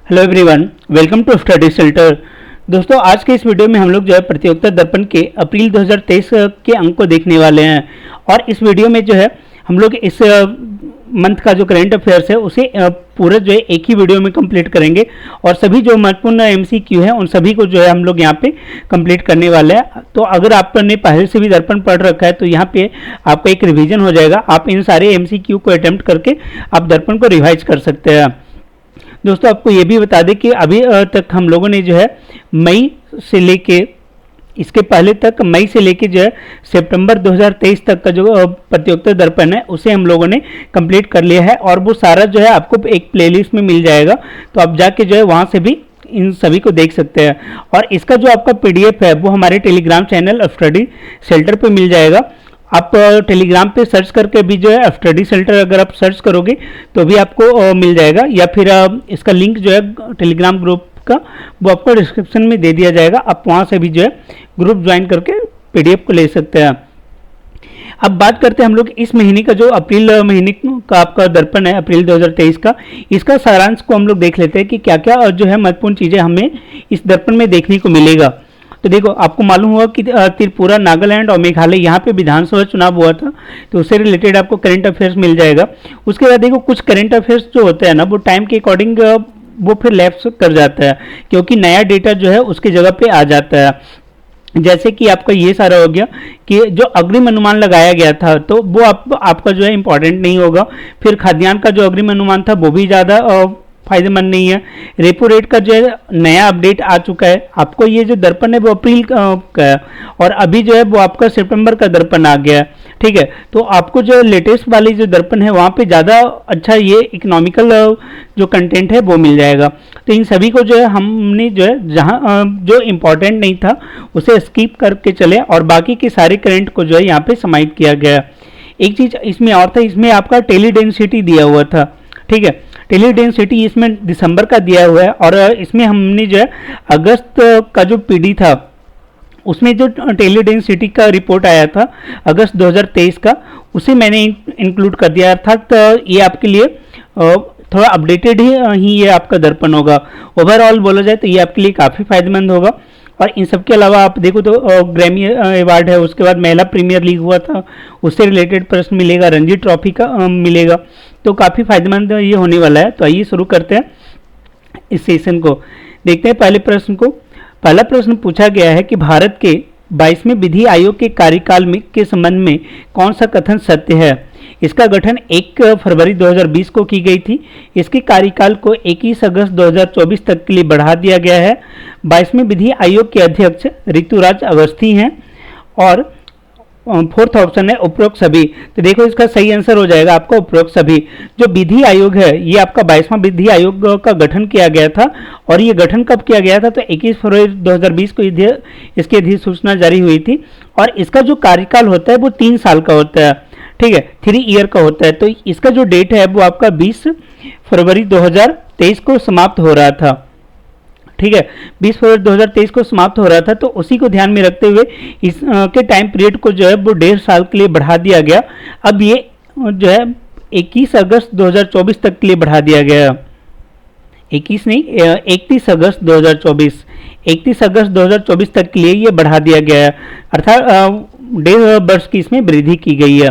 Hello everyone, welcome to study centre. दोस्तों, आज के इस वीडियो में हम लोग जो है प्रतियोगिता दर्पण के अप्रैल 2023 के अंक को देखने वाले हैं। और इस वीडियो में जो है हम लोग इस मंथ का जो करंट अफेयर्स है उसे पूरा जो है एक ही वीडियो में कंप्लीट करेंगे और सभी जो महत्वपूर्ण एमसीक्यू है उन सभी को जो है हम लोग यहाँ पे कंप्लीट करने वाले हैं। तो अगर आपने पहले से भी दर्पण पढ़ रखा है तो यहाँ पे आपका एक रिवीजन हो जाएगा। आप इन सारे एमसीक्यू को अटेम्प्ट करके आप दर्पण को रिवाइज कर सकते हैं। दोस्तों, आपको ये भी बता दें कि अभी तक हम लोगों ने जो है मई से लेके इसके पहले तक मई से लेके जो है सितंबर 2023 तक का जो प्रतियोगिता दर्पण है उसे हम लोगों ने कंप्लीट कर लिया है और वो सारा जो है आपको एक प्लेलिस्ट में मिल जाएगा। तो आप जाके जो है वहाँ से भी इन सभी को देख सकते हैं। और इसका जो आपका पीडीएफ है वो हमारे टेलीग्राम चैनल स्टडी सेंटर पे मिल जाएगा। आप टेलीग्राम पे सर्च करके भी जो है स्टडी सेंटर अगर आप सर्च करोगे तो भी आपको मिल जाएगा, या फिर इसका लिंक जो है टेलीग्राम ग्रुप का वो आपको डिस्क्रिप्शन में दे दिया जाएगा। आप वहाँ से भी जो है ग्रुप ज्वाइन करके पीडीएफ को ले सकते हैं। अब बात करते हैं हम लोग इस महीने का जो अप्रैल महीने का आपका दर्पण है अप्रैल 2023 का, इसका सारांश को हम लोग देख लेते हैं कि क्या क्या जो है महत्वपूर्ण चीज़ें हमें इस दर्पण में देखने को मिलेगा। तो देखो, आपको मालूम हुआ कि त्रिपुरा, नागालैंड और मेघालय यहाँ पे विधानसभा चुनाव हुआ था, तो उससे रिलेटेड आपको करंट अफेयर्स मिल जाएगा। उसके बाद देखो, कुछ करंट अफेयर्स जो होते हैं ना वो टाइम के अकॉर्डिंग वो फिर लैप्स कर जाता है क्योंकि नया डेटा जो है उसकी जगह पे आ जाता है। जैसे कि आपका ये सारा हो गया कि जो अग्रिम अनुमान लगाया गया था तो वो आपका जो है इंपॉर्टेंट नहीं होगा। फिर खाद्यान्न का जो अग्रिम अनुमान था वो भी ज़्यादा फायदेमंद नहीं है। रेपो रेट का जो है नया अपडेट आ चुका है। आपको ये जो दर्पण है वो अप्रैल का है और अभी जो है वो आपका सितंबर का दर्पण आ गया है। ठीक है, तो आपको जो लेटेस्ट वाली जो दर्पण है वहाँ पे ज़्यादा अच्छा ये इकोनॉमिकल जो कंटेंट है वो मिल जाएगा। तो इन सभी को जो है हमने जो है जहाँ जो इम्पोर्टेंट नहीं था उसे स्किप करके चले और बाकी के सारे करंट को जो है यहाँ पे समाहित किया गया। एक चीज़ इसमें और था, इसमें आपका टेली डेंसिटी दिया हुआ था। ठीक है, टेली डेंसिटी इसमें दिसंबर का दिया हुआ है और इसमें हमने जो है अगस्त का जो पीडी था उसमें जो टेली डेंसिटी का रिपोर्ट आया था अगस्त 2023 का, उसे मैंने इंक्लूड कर दिया। अर्थात ये आपके लिए थोड़ा अपडेटेड ही ये आपका दर्पण होगा। ओवरऑल बोला जाए तो ये आपके लिए काफ़ी फायदेमंद होगा। और इन सब के अलावा आप देखो तो ग्रैमी अवार्ड है, उसके बाद महिला प्रीमियर लीग हुआ था उससे रिलेटेड प्रश्न मिलेगा, रणजी ट्रॉफी का मिलेगा। तो काफ़ी फायदेमंद ये होने वाला है। तो आइए शुरू करते हैं इस सेशन को। देखते हैं पहले प्रश्न को। पहला प्रश्न पूछा गया है कि भारत के 22वें विधि आयोग के कार्यकाल में के संबंध में कौन सा कथन सत्य है। इसका गठन 1 फरवरी 2020 को की गई थी। इसके कार्यकाल को 21 अगस्त 2024 तक के लिए बढ़ा दिया गया है। 22वें विधि आयोग के अध्यक्ष ऋतुराज अवस्थी हैं और फोर्थ ऑप्शन है उपरोक्त सभी। तो देखो, इसका सही आंसर हो जाएगा आपका उपरोक्त सभी। जो विधि आयोग है ये आपका 22वां विधि आयोग का गठन किया गया था और ये गठन कब किया गया था तो 21 फरवरी 2020 को इसकी अधिसूचना जारी हुई थी। और इसका जो कार्यकाल होता है वो 3 साल का होता है। ठीक है, 3 ईयर का होता है। तो इसका जो डेट है वो आपका 20 फरवरी 2023 को समाप्त हो रहा था। ठीक है, 20 फरवरी 2023 को समाप्त हो रहा था। तो उसी को ध्यान में रखते हुए इस के टाइम पीरियड को जो है वो 1.5 साल के लिए बढ़ा दिया गया। अब ये जो है 21 अगस्त 2024 तक के लिए बढ़ा दिया गया। 21 नहीं, 31 अगस्त 2024, 31 अगस्त 2024 तक के लिए ये बढ़ा दिया गया है। अर्थात 1.5 वर्ष की इसमें वृद्धि की गई है।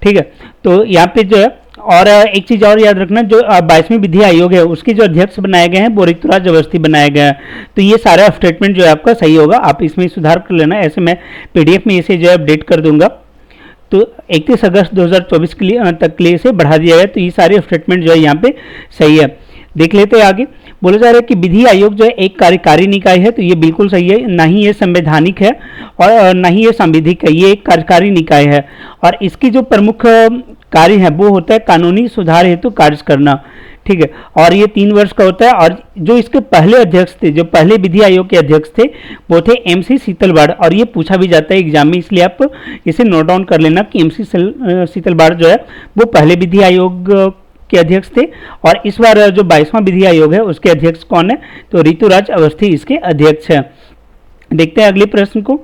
ठीक है, तो यहाँ पे जो है और एक चीज़ और याद रखना, जो 22वें विधि आयोग है उसके जो अध्यक्ष बनाए गए हैं वो ऋतुराज अवस्थी बनाया गया है। तो ये सारा स्टेटमेंट जो है आपका सही होगा। आप इसमें सुधार कर लेना, ऐसे मैं पीडीएफ में इसे जो है अपडेट कर दूंगा। तो 31 अगस्त 2024 के लिए तक के लिए इसे बढ़ा दिया गया। तो ये सारे स्टेटमेंट जो है यहाँ पे सही है। देख लेते हैं आगे। बोला जा रहा है कि विधि आयोग जो है एक कार्यकारी निकाय है। तो ये बिल्कुल सही है। ना ही ये संवैधानिक है और ना ही ये सांविधिक है, ये एक कार्यकारी निकाय है। और इसकी जो प्रमुख कार्य है वो होता है कानूनी सुधार हेतु कार्य करना। ठीक है, और ये 3 वर्ष का होता है। और जो इसके पहले अध्यक्ष थे, जो पहले विधि आयोग के अध्यक्ष थे वो थे MC शीतलवाड़। और ये पूछा भी जाता है एग्जाम में, इसलिए आप इसे नोट डाउन कर लेना कि MC शीतलवाड़ जो है वो पहले विधि आयोग के अध्यक्ष थे। और इस बार जो 22वां विधि आयोग है उसके अध्यक्ष कौन है तो ऋतुराज अवस्थी इसके अध्यक्ष है। देखते हैं अगले प्रश्न को।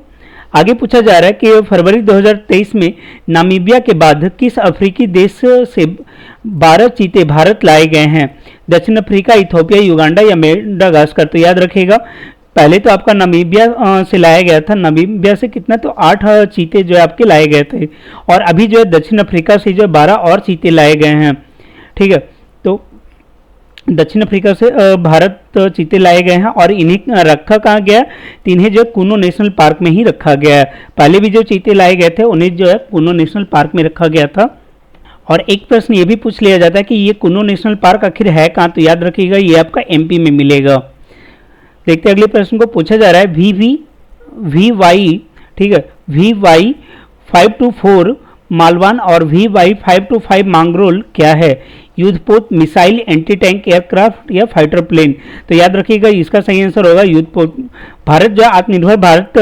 आगे पूछा जा रहा है कि फरवरी 2023 में नामीबिया के बाद किस अफ्रीकी देश से 12 चीते भारत लाए गए हैं। दक्षिण अफ्रीका, इथोपिया, युगांडा या मेडागास्कर। तो याद रखिएगा पहले तो आपका नामीबिया से लाया गया था, नामीबिया से कितना तो 8 चीते जो है आपके लाए गए थे, और अभी जो है दक्षिण अफ्रीका से जो 12 और चीते लाए गए हैं। ठीक है, तो दक्षिण अफ्रीका से भारत चीते लाए गए हैं और इन्हें रखा कहाँ गया है, तो इन्हें जो है कुनो नेशनल पार्क में ही रखा गया है। पहले भी जो चीते लाए गए थे उन्हें जो है कुनो नेशनल पार्क में रखा गया था। और एक प्रश्न ये भी पूछ लिया जाता है कि ये कुनो नेशनल पार्क आखिर है कहाँ, तो याद रखिएगा ये आपका एमपी में मिलेगा। देखते हैं अगले प्रश्न को, पूछा जा रहा है VY, ठीक है, VY 524 मालवान और VY 525 मांगरोल क्या है, युद्धपोत, मिसाइल, एंटी टैंक एयरक्राफ्ट या फाइटर प्लेन। तो याद रखिएगा इसका सही आंसर होगा युद्धपोत। भारत जो है आत्मनिर्भर भारत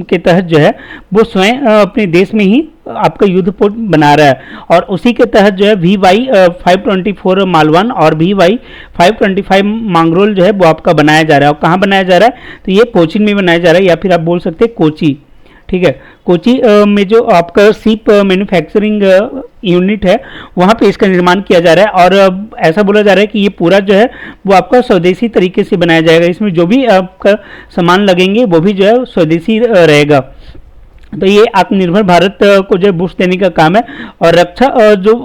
के तहत जो है वो स्वयं अपने देश में ही आपका युद्धपोत बना रहा है, और उसी के तहत जो है VY 524 मालवान और VY 525 मांगरोल जो है वो आपका बनाया जा रहा है। और कहाँ बनाया जा रहा है, तो ये कोचीन में बनाया जा रहा है, या फिर आप बोल सकते हैं कोची। ठीक है, कोची में जो आपका शिप मैन्युफैक्चरिंग यूनिट है वहाँ पे इसका निर्माण किया जा रहा है, और ऐसा बोला जा रहा है कि ये पूरा जो है वो आपका स्वदेशी तरीके से बनाया जाएगा। इसमें जो भी आपका सामान लगेंगे वो भी जो है स्वदेशी रहेगा। तो ये आत्मनिर्भर भारत को जो बूस्ट देने का काम है, और रक्षा जो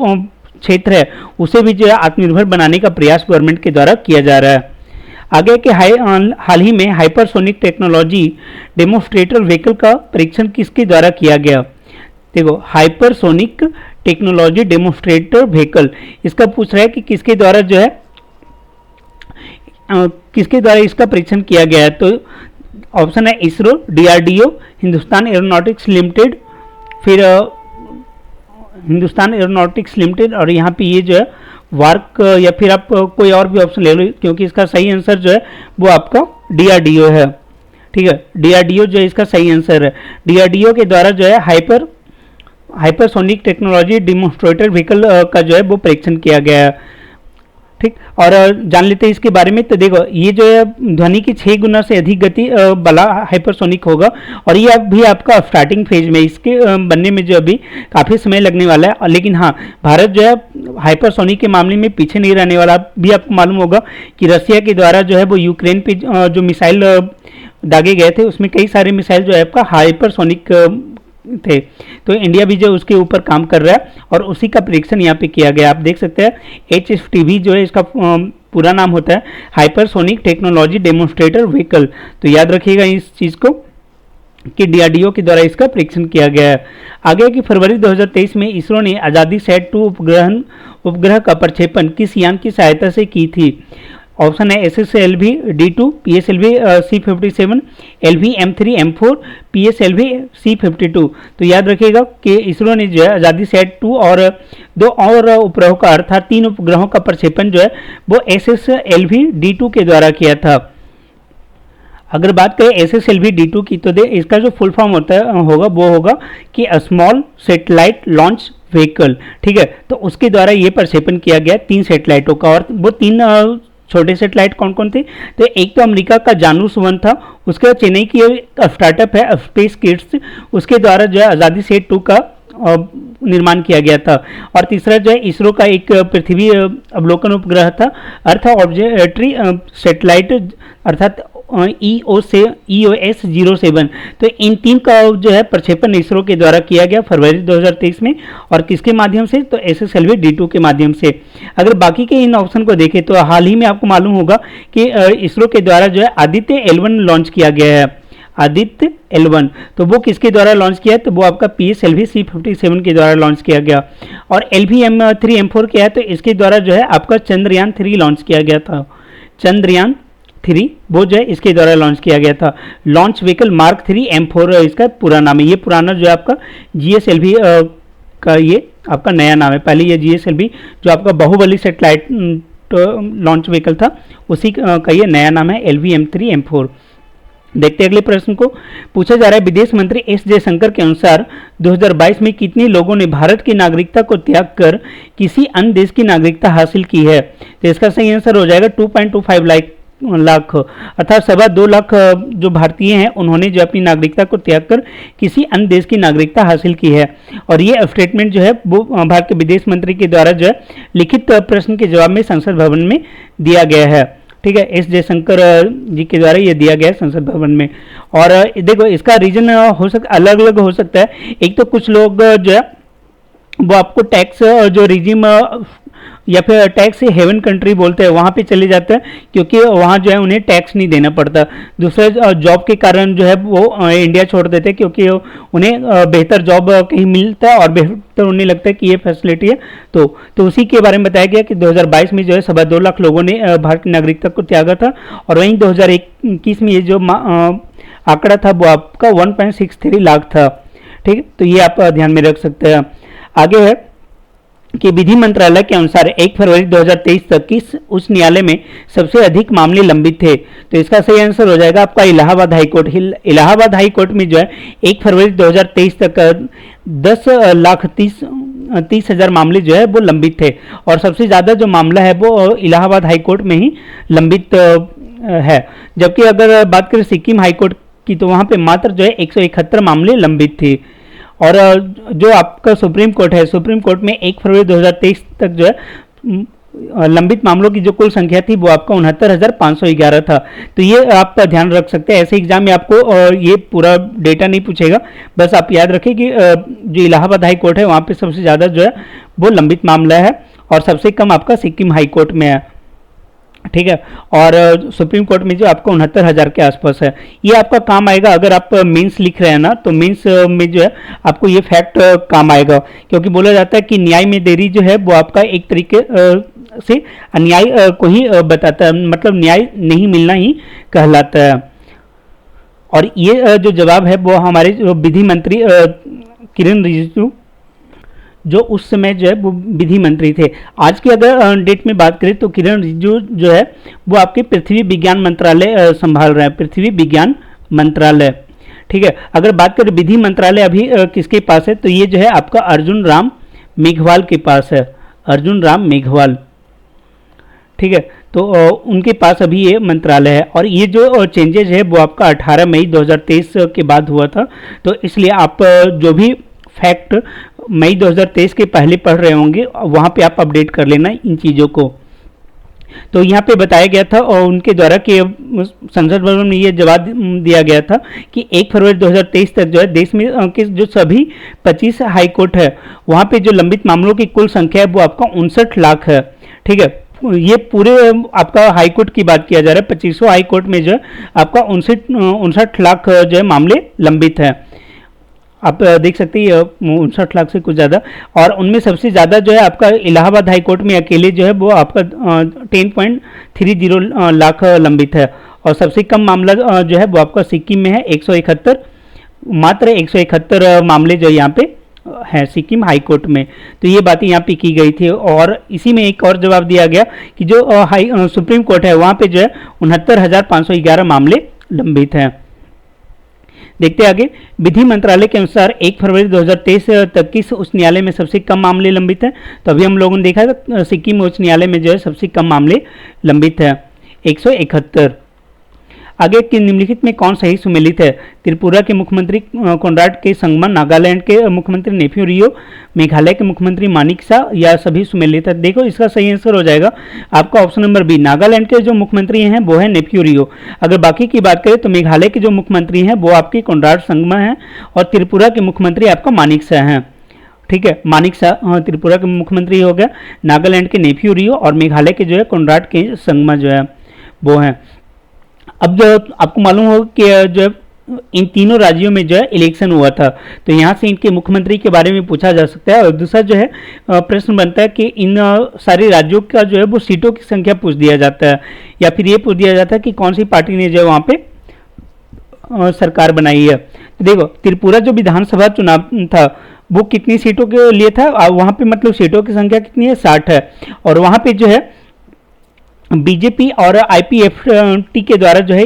क्षेत्र है उसे भी जो है आत्मनिर्भर बनाने का प्रयास गवर्नमेंट के द्वारा किया जा रहा है। आगे के हाल ही में हाइपरसोनिक टेक्नोलॉजी डेमोन्स्ट्रेटर व्हीकल का परीक्षण किसके द्वारा किया गया। देखो हाइपरसोनिक टेक्नोलॉजी डेमोन्स्ट्रेटर व्हीकल, इसका पूछ रहा है कि किसके द्वारा जो है किसके द्वारा इसका परीक्षण किया गया है। तो ऑप्शन है ISRO, DRDO, Hindustan aeronautics limited, फिर हिंदुस्तान एरोनॉटिक्स लिमिटेड, और यहाँ पे ये जो है वार्क, या फिर आप कोई और भी ऑप्शन ले लो, क्योंकि इसका सही आंसर जो है वो आपका DRDO है। ठीक है, DRDO जो है इसका सही आंसर है। DRDO के द्वारा जो है हाइपरसोनिक टेक्नोलॉजी डेमोन्स्ट्रेटर व्हीकल का जो है वो परीक्षण किया गया है। ठीक, और जान लेते हैं इसके बारे में। तो देखो ये जो है ध्वनि की 6 गुना से अधिक गति वाला हाइपरसोनिक होगा, और ये अभी आपका स्टार्टिंग फेज में, इसके बनने में जो अभी काफ़ी समय लगने वाला है। लेकिन हाँ, भारत जो है हाइपरसोनिक के मामले में पीछे नहीं रहने वाला। भी आपको मालूम होगा कि रसिया के द्वारा जो है वो यूक्रेन पे जो मिसाइल दागे गए थे उसमें कई सारे मिसाइल जो है आपका हाइपरसोनिक थे, तो इंडिया भी जो उसके ऊपर काम कर रहा है, और उसी का परीक्षण यहाँ पे किया गया। आप देख सकते हैं HFTV जो है इसका पूरा नाम होता है हाइपरसोनिक टेक्नोलॉजी डेमोन्स्ट्रेटर व्हीकल। तो याद रखिएगा इस चीज़ को कि DRDO के द्वारा इसका परीक्षण किया गया है। आगे की फरवरी 2023 में इसरो ने आज़ादी सैट 2 उपग्रह का प्रक्षेपण किस यान की सहायता से की थी। ऑप्शन है SSLV D2, PSLV C57, LV M3 M4, PSLV C52। तो याद रखिएगा कि इसरो ने जो है आज़ादी सैट 2 और 2 और उपग्रहों का अर्थात 3 उपग्रहों का प्रक्षेपण जो है वो SSLV D2 के द्वारा किया था। अगर बात करें SSLV D2 की, तो इसका जो फुल फॉर्म होगा वो होगा कि स्मॉल सैटेलाइट लॉन्च व्हीकल। ठीक है, तो उसके द्वारा ये प्रक्षेपण किया गया 3 सैटेलाइटों का, और वो 3 छोटे सैटेलाइट कौन कौन थे, तो एक तो अमेरिका का जानूस 1 था, उसके बाद चेन्नई की स्टार्टअप है स्पेस किड्स, उसके द्वारा जो है आज़ादी सेट 2 का निर्माण किया गया था, और तीसरा जो है इसरो का एक पृथ्वी अवलोकन उपग्रह था, अर्थ ऑब्जर्वेटरी सैटेलाइट अर्थात EOS 07। तो इन 3 का जो है प्रक्षेपण इसरो के द्वारा किया गया फरवरी 2023 में, और किसके माध्यम से, तो SSLV D2 के माध्यम से। अगर बाकी के इन ऑप्शन को देखें तो हाल ही में आपको मालूम होगा कि इसरो के द्वारा जो है आदित्य L1 लॉन्च किया गया है। आदित्य L1, तो वो किसके द्वारा लॉन्च किया है, तो वो आपका PSLV C57 के द्वारा लॉन्च किया गया। और LV M3 M4 क्या है, तो इसके द्वारा जो है आपका चंद्रयान 3 लॉन्च किया गया था। चंद्रयान 3 वो जो है इसके द्वारा लॉन्च किया गया था। लॉन्च व्हीकल मार्क 3 M4 इसका पूरा नाम है। ये पुराना जो है आपका GSLV का ये आपका नया नाम है। पहले ये GSLV जो आपका बाहुबली सैटेलाइट लॉन्च व्हीकल था उसी का ये नया नाम है LV M3 M4। देखते हैं अगले प्रश्न को। पूछा जा रहा है विदेश मंत्री S जयशंकर के अनुसार 2022 में कितने लोगों ने भारत की नागरिकता को त्याग कर किसी अन्य देश की नागरिकता हासिल की है। तो इसका सही आंसर हो जाएगा 2.25 लाख लाख अर्थात 2.25 लाख जो भारतीय हैं उन्होंने जो अपनी नागरिकता को त्याग कर किसी अन्य देश की नागरिकता हासिल की है। और ये स्टेटमेंट जो है वो भारत के विदेश मंत्री के द्वारा जो है लिखित प्रश्न के जवाब में संसद भवन में दिया गया है। ठीक है, एस जयशंकर जी के द्वारा ये दिया गया है संसद भवन में। और देखो इसका रीजन हो सकता अलग अलग हो सकता है। एक तो कुछ लोग जो है वो आपको टैक्स जो रिजिम या फिर टैक्स हेवन कंट्री बोलते हैं वहाँ पे चले जाते हैं क्योंकि वहाँ जो है उन्हें टैक्स नहीं देना पड़ता। दूसरा जॉब के कारण जो है वो इंडिया छोड़ देते हैं क्योंकि उन्हें बेहतर जॉब कहीं मिलता है और बेहतर उन्हें लगता है कि ये फैसिलिटी है। तो उसी के बारे में बताया गया कि 2022 में जो है 2.25 लाख लोगों ने भारत की नागरिकता को त्यागा था और वहीं 2021 में ये जो आंकड़ा था वो आपका 1.63 लाख था। ठीक है, तो ये आप ध्यान में रख सकते हैं। आगे है कि विधि मंत्रालय के अनुसार 1 फरवरी 2023 तक किस उच्च न्यायालय में सबसे अधिक मामले लंबित थे। तो इसका सही आंसर हो जाएगा आपका Allahabad high court. Allahabad high court में जो है 1 फरवरी 2023 तक 10,30,000 मामले जो है वो लंबित थे और सबसे ज़्यादा जो मामला है वो इलाहाबाद हाई कोर्ट में ही लंबित है। जबकि अगर बात करें सिक्किम हाई कोर्ट की तो वहाँ पे मात्र जो है 171 मामले लंबित थे। और जो आपका सुप्रीम कोर्ट है, सुप्रीम कोर्ट में 1 फरवरी 2023 तक जो है लंबित मामलों की जो कुल संख्या थी वो आपका 69,511 था। तो ये आप ध्यान रख सकते हैं। ऐसे एग्जाम में आपको ये पूरा डेटा नहीं पूछेगा, बस आप याद रखें कि जो इलाहाबाद हाई कोर्ट है वहाँ पे सबसे ज़्यादा जो है वो लंबित मामला है और सबसे कम आपका सिक्किम हाई कोर्ट में है। ठीक है, और सुप्रीम कोर्ट में जो आपको 69,000 के आसपास है। ये आपका काम आएगा अगर आप मेंस लिख रहे हैं ना, तो मेंस में जो है आपको ये फैक्ट काम आएगा क्योंकि बोला जाता है कि न्याय में देरी जो है वो आपका एक तरीके से अन्याय को ही बताता है, मतलब न्याय नहीं मिलना ही कहलाता है। और ये जो जवाब है वो हमारे जो विधि मंत्री किरण रिजिजू जो उस समय जो है वो विधि मंत्री थे। आज की अगर डेट में बात करें तो किरण रिजिजू जो है वो आपके पृथ्वी विज्ञान मंत्रालय संभाल रहे हैं, पृथ्वी विज्ञान मंत्रालय। ठीक है, अगर बात करें विधि मंत्रालय अभी किसके पास है तो ये जो है आपका अर्जुन राम मेघवाल के पास है, अर्जुन राम मेघवाल। ठीक है, तो उनके पास अभी ये मंत्रालय है और ये जो चेंजेज है वो आपका 18 मई 2023 के बाद हुआ था। तो इसलिए आप जो भी फैक्ट मई 2023 के पहले पढ़ रहे होंगे वहाँ पे आप अपडेट कर लेना इन चीज़ों को। तो यहाँ पे बताया गया था और उनके द्वारा कि संसद भवन में ये जवाब दिया गया था कि 1 फरवरी 2023 तक जो है देश में के जो सभी 25 हाई कोर्ट है वहाँ पे जो लंबित मामलों की कुल संख्या है वो आपका 59 लाख है। ठीक है, ये पूरे आपका हाई कोर्ट की बात किया जा रहा है। 25 हाई कोर्ट में जो है आपका 59 लाख जो है मामले लंबित है। आप देख सकते हैं 59 लाख से कुछ ज़्यादा, और उनमें सबसे ज़्यादा जो है आपका इलाहाबाद हाई कोर्ट में अकेले जो है वो आपका 10.30 लाख लंबित है और सबसे कम मामला जो है वो आपका सिक्किम में है 171, मात्र 171 मामले जो यहाँ पे है सिक्किम हाई कोर्ट में। तो ये बातें यहाँ पे की गई थी और इसी में एक और जवाब दिया गया कि जो सुप्रीम कोर्ट है वहाँ पे जो है 69,511 मामले लंबित हैं। देखते आगे, विधि मंत्रालय के अनुसार 1 फरवरी 2023 तक किस उच्च न्यायालय में सबसे कम मामले लंबित हैं। तो अभी हम लोगों ने देखा सिक्किम उच्च न्यायालय में जो है सबसे कम मामले लंबित है 171। आगे के निम्नलिखित में कौन सही सुमेलित है। त्रिपुरा के मुख्यमंत्री कोनराड के संगमा, नागालैंड के मुख्यमंत्री नेफ्यू रियो, मेघालय के मुख्यमंत्री मानिक सा, या सभी सुमेलित है। देखो इसका सही आंसर हो जाएगा आपका ऑप्शन नंबर बी। नागालैंड के जो मुख्यमंत्री हैं वो है नेफ्यू रियो। अगर बाकी की बात करें तो मेघालय के जो मुख्यमंत्री हैं वो आपके कोनराड संगमा हैं और त्रिपुरा के मुख्यमंत्री आपका मानिक सा हैं। ठीक है, मानिक सा त्रिपुरा के मुख्यमंत्री हो गया, नागालैंड के नेफ्यू रियो और मेघालय के जो है कोनराड के संगमा जो है वो हैं। अब जो आपको मालूम होगा कि जो इन तीनों राज्यों में जो है इलेक्शन हुआ था, तो यहाँ से इनके मुख्यमंत्री के बारे में पूछा जा सकता है। और दूसरा जो है प्रश्न बनता है कि इन सारे राज्यों का जो है वो सीटों की संख्या पूछ दिया जाता है या फिर ये पूछ दिया जाता है कि कौन सी पार्टी ने जो है वहाँ पे सरकार बनाई है। तो देखो त्रिपुरा जो विधानसभा चुनाव था वो कितनी सीटों के लिए था, वहाँ पे मतलब सीटों की संख्या कितनी है, 60 है। और वहाँ पे जो है बीजेपी और आईपीएफटी के द्वारा जो है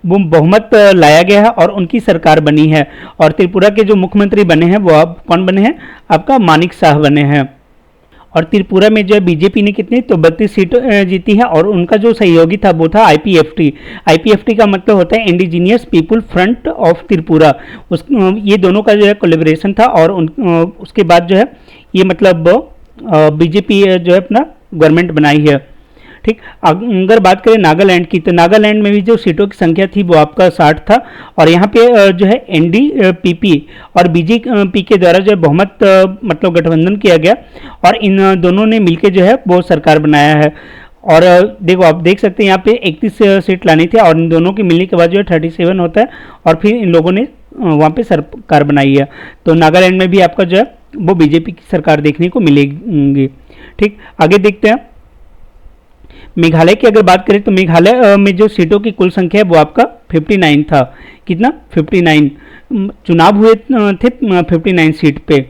वो बहुमत लाया गया है और उनकी सरकार बनी है। और त्रिपुरा के जो मुख्यमंत्री बने हैं वो अब कौन बने हैं, आपका मानिक शाह बने हैं। और त्रिपुरा में जो है बीजेपी ने कितनी तो 32 सीट जीती है, और उनका जो सहयोगी था वो था आईपीएफटी। आईपीएफटी का मतलब होता है indigenous people front of Tripura. ये दोनों का जो है कोलेबोरेशन था, और उसके बाद जो है ये मतलब बीजेपी जो है अपना गवर्नमेंट बनाई है। ठीक, अगर बात करें नागालैंड की, तो नागालैंड में भी जो सीटों की संख्या थी वो आपका 60 था, और यहाँ पे जो है एनडीपीपी और बीजेपी के द्वारा जो है बहुमत मतलब गठबंधन किया गया, और इन दोनों ने मिलकर जो है वो सरकार बनाया है। और देखो आप देख सकते हैं यहाँ पे 31 सीट लानी थी, और इन दोनों के मिलने के बाद जो है 37 होता है, और फिर इन लोगों ने वहाँ पे सरकार बनाई है। तो नागालैंड में भी आपका जो है वो बीजेपी की सरकार देखने को मिलेगी। ठीक, आगे देखते हैं मेघालय की। अगर बात करें तो मेघालय में जो सीटों की कुल संख्या है वो आपका 59 था। कितना 59 चुनाव हुए थे 59 सीट पे,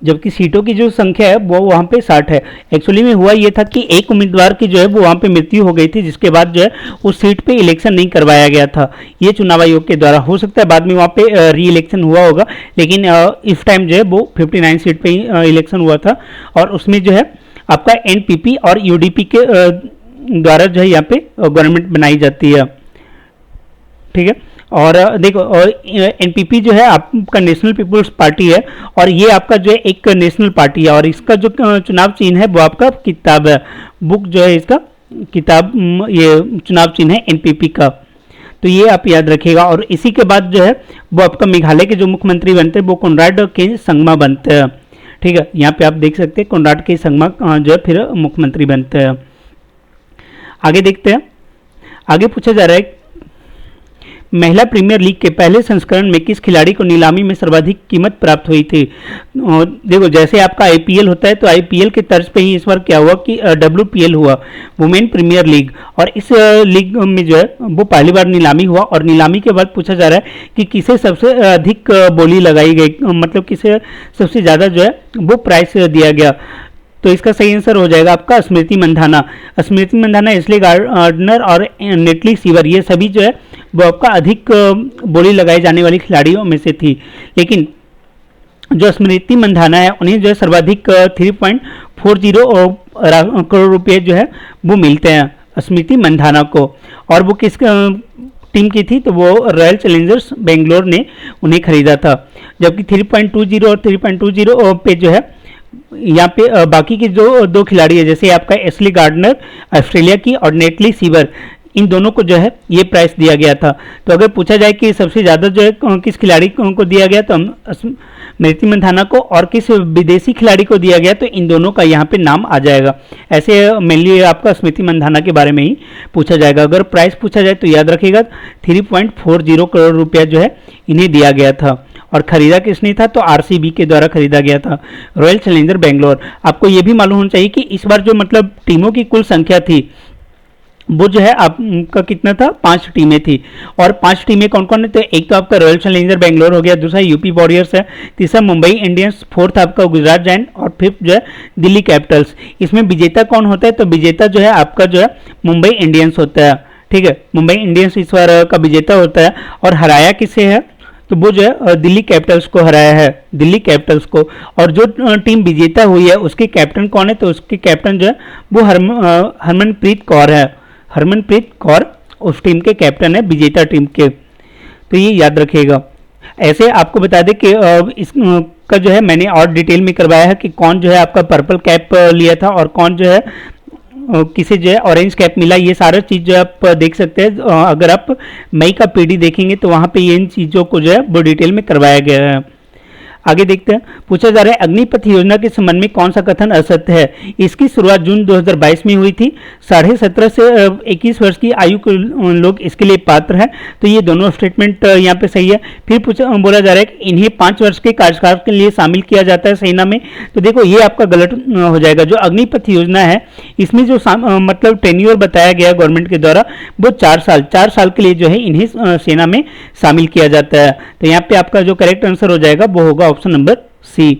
जबकि सीटों की जो संख्या है वो वहाँ पे 60 है। एक्चुअली में हुआ ये था कि एक उम्मीदवार की जो है वो वहाँ पे मृत्यु हो गई थी, जिसके बाद जो है उस सीट पे इलेक्शन नहीं करवाया गया था ये चुनाव आयोग के द्वारा। हो सकता है बाद में वहाँ पे री इलेक्शन हुआ होगा, लेकिन इस टाइम जो है वो 59 सीट पे ही इलेक्शन हुआ था, और उसमें जो है आपका एनपीपी और यूडीपी के द्वारा जो है यहाँ पे गवर्नमेंट बनाई जाती है। ठीक है, और देखो एनपीपी जो है आपका नेशनल पीपुल्स पार्टी है, और ये आपका जो है एक नेशनल पार्टी है, और इसका जो चुनाव चिन्ह है वो आपका किताब है, बुक जो है इसका किताब, ये चुनाव चिन्ह है एनपीपी का। तो ये आप याद रखिएगा। और इसी के बाद जो है वो आपका मेघालय के जो मुख्यमंत्री बनते हैं वो कोनराड के संगमा बनते हैं। ठीक है, यहाँ पे आप देख सकते हैं कोनराड के संगमा जो है फिर मुख्यमंत्री बनते हैं। आगे देखते हैं, आगे पूछा जा रहा है महिला प्रीमियर लीग के पहले संस्करण में किस खिलाड़ी को नीलामी में सर्वाधिक कीमत प्राप्त हुई थी। देखो जैसे आपका आईपीएल होता है, तो आईपीएल के तर्ज पे ही इस बार क्या हुआ कि डब्ल्यूपीएल हुआ, वुमेन प्रीमियर लीग, और इस लीग में जो है वो पहली बार नीलामी हुआ, और नीलामी के बाद पूछा जा रहा है कि किसे सबसे अधिक बोली लगाई गई, मतलब किसे सबसे ज़्यादा जो है वो प्राइस दिया गया। तो इसका सही आंसर हो जाएगा आपका स्मृति मंधाना। स्मृति मंधाना, एशले गार्डनर और नेटली सीवर, ये सभी जो है वो आपका अधिक बोली लगाई जाने वाली खिलाड़ियों में से थी, लेकिन जो स्मृति मंधाना है उन्हें जो है सर्वाधिक 3.40 करोड़ रुपए जो है वो मिलते हैं स्मृति मंधाना को। और वो किस टीम की थी, तो वो रॉयल चैलेंजर्स बेंगलोर ने उन्हें खरीदा था। जबकि 3.20 और 3.20 पे जो है यहाँ पे बाकी के जो दो खिलाड़ी है, जैसे आपका एशले गार्डनर ऑस्ट्रेलिया की और नेटली सीवर, इन दोनों को जो है ये प्राइस दिया गया था। तो अगर पूछा जाए कि सबसे ज़्यादा जो है किस खिलाड़ी को दिया गया, तो हम स्मृति मंधाना को, और किस विदेशी खिलाड़ी को दिया गया, तो इन दोनों का यहाँ पे नाम आ जाएगा। ऐसे मेनली आपका स्मृति मंधाना के बारे में ही पूछा जाएगा। अगर प्राइस पूछा जाए तो याद रखिएगा 3.40 करोड़ रुपया जो है इन्हें दिया गया था। और खरीदा किसने था, तो आरसीबी के द्वारा खरीदा गया था, रॉयल चैलेंजर बेंगलोर। आपको ये भी मालूम होना चाहिए कि इस बार जो मतलब टीमों की कुल संख्या थी वो जो है आपका कितना था, 5 टीमें थी। और 5 टीमें कौन कौन है, तो एक तो आपका रॉयल चैलेंजर बेंगलोर हो गया, दूसरा यूपी वॉरियर्स है, तीसरा मुंबई इंडियंस, फोर्थ आपका गुजरात जायंट, और फिफ्थ जो है दिल्ली कैपिटल्स। इसमें विजेता कौन होता है, तो विजेता जो है आपका जो है मुंबई इंडियंस होता है। ठीक है, मुंबई इंडियंस इस बार का विजेता होता है। और हराया किसे है, तो वो जो है दिल्ली कैपिटल्स को हराया है, दिल्ली कैपिटल्स को। और जो टीम विजेता हुई है उसके कैप्टन कौन है, तो उसके कैप्टन जो है वो हरमनप्रीत कौर है। हरमनप्रीत कौर उस टीम के कैप्टन है, विजेता टीम के। तो ये याद रखिएगा। ऐसे आपको बता दें कि इसका जो है मैंने और डिटेल में करवाया है कि कौन जो है आपका पर्पल कैप लिया था और कौन जो है किसे जो है ऑरेंज कैप मिला। ये सारा चीज़ जो आप देख सकते हैं, अगर आप मई का पीडी देखेंगे तो वहाँ पे ये इन चीज़ों को जो है वो डिटेल में करवाया गया है। आगे देखते हैं, पूछा जा रहा है अग्निपथ योजना के संबंध में कौन सा कथन असत्य है। इसकी शुरुआत जून 2022 में हुई थी। 17.5 से 21 वर्ष की आयु के लोग इसके लिए पात्र हैं। तो ये दोनों स्टेटमेंट यहाँ पे सही है। फिर बोला जा रहा है कि इन्हें 5 वर्ष के कार्यकाल के लिए शामिल किया जाता है सेना में। तो देखो ये आपका गलत हो जाएगा। जो अग्निपथ योजना है इसमें जो मतलब टेन्योर बताया गया गवर्नमेंट के द्वारा वो 4 साल के लिए जो है इन्हें सेना में शामिल किया जाता है। तो यहाँ पे आपका जो करेक्ट आंसर हो जाएगा वो होगा ऑप्शन नंबर सी।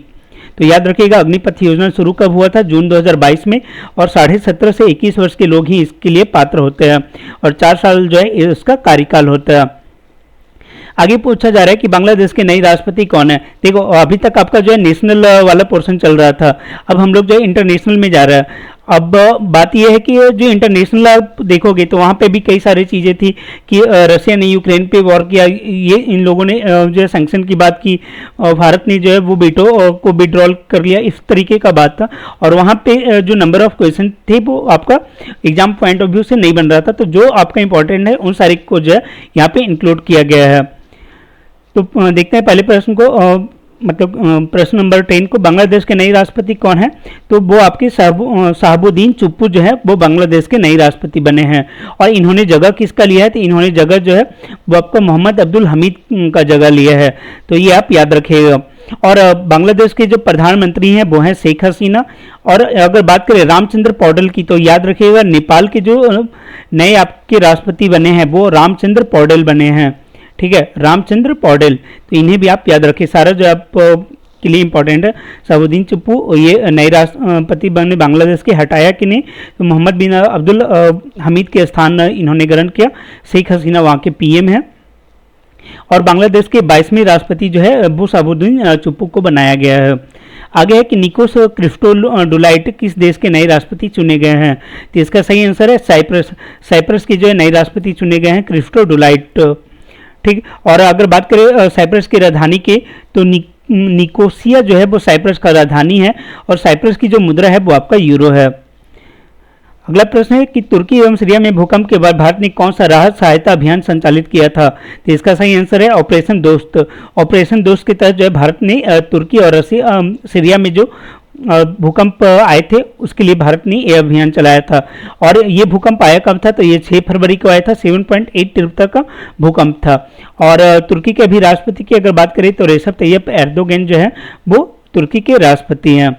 तो याद रखिएगा अग्निपथ योजना शुरू कब हुआ था, जून 2022 में। और 17.5 से 21 वर्ष के लोग ही इसके लिए पात्र होते हैं और 4 साल जो है इसका कार्यकाल होता है। आगे पूछा जा रहा है कि बांग्लादेश के नए राष्ट्रपति कौन है। देखो अभी तक आपका जो है नेशनल वाला पोर्शन चल रहा था, अब हम लोग जो है इंटरनेशनल में जा रहा है। अब बात यह है कि जो इंटरनेशनल आप देखोगे तो वहाँ पे भी कई सारी चीज़ें थी कि रशिया ने यूक्रेन पे वॉर किया, ये इन लोगों ने जो है सैंक्शन की बात की, भारत ने जो है वो वीटो को विड्रॉल कर लिया, इस तरीके का बात था। और वहाँ पे जो नंबर ऑफ क्वेश्चन थे वो आपका एग्जाम पॉइंट ऑफ व्यू से नहीं बन रहा था, तो जो आपका इंपॉर्टेंट है उन सारे को जो है यहाँ पे इंक्लूड किया गया है। तो देखते हैं पहले प्रश्न को, मतलब प्रश्न नंबर 10 को, बांग्लादेश के नए राष्ट्रपति कौन है। तो वो आपके शहाबुद्दीन चुप्पू जो है वो बांग्लादेश के नए राष्ट्रपति बने हैं। और इन्होंने जगह किसका लिया है, तो इन्होंने जगह जो है वो आपका मोहम्मद अब्दुल हमीद का जगह लिया है, तो ये आप याद रखिएगा। और बांग्लादेश के जो प्रधानमंत्री हैं वो हैं शेख हसीना। और अगर बात करें रामचंद्र पौडेल की, तो याद रखिएगा नेपाल के जो नए आपके राष्ट्रपति बने हैं वो रामचंद्र पौडेल बने हैं, ठीक है, रामचंद्र पौडेल। तो इन्हें भी आप याद रखें, सारा जो आप के लिए इंपॉर्टेंट है। शहाबुद्दीन चुप्पू ये नए राष्ट्रपति बने बांग्लादेश के, हटाया कि नहीं, तो मोहम्मद बिन अब्दुल हमीद के स्थान इन्होंने ग्रहण किया। शेख हसीना वहाँ के पीएम हैं। और बांग्लादेश के 22वें राष्ट्रपति जो है वो शहाबुद्दीन चुप्पू को बनाया गया है। आगे है कि निकोस क्रिस्टोडुलाइट किस देश के नए राष्ट्रपति चुने गए हैं, तो इसका सही आंसर है साइप्रस। साइप्रस के जो है नए राष्ट्रपति चुने गए हैं क्रिस्टोडुलाइट, ठीक। और अगर बात करें साइप्रस की राजधानी के, तो निकोसिया जो है वो साइप्रस का राजधानी है। और साइप्रस की जो मुद्रा है वो आपका यूरो है। अगला प्रश्न है कि तुर्की एवं सीरिया में भूकंप के बाद भारत ने कौन सा राहत सहायता अभियान संचालित किया था, तो इसका सही आंसर है ऑपरेशन दोस्त। ऑपरेशन दोस्त के तहत जो है भारत ने तुर्की और सीरिया में जो भूकंप आए थे उसके लिए भारत ने यह अभियान चलाया था। और ये भूकंप आया कब था, तो ये 6 फरवरी को आया था। 7.8 तीव्रता का भूकंप था। और तुर्की के अभी राष्ट्रपति की अगर बात करें तो रेसेप तैयप एर्दोगन जो है वो तुर्की के राष्ट्रपति हैं,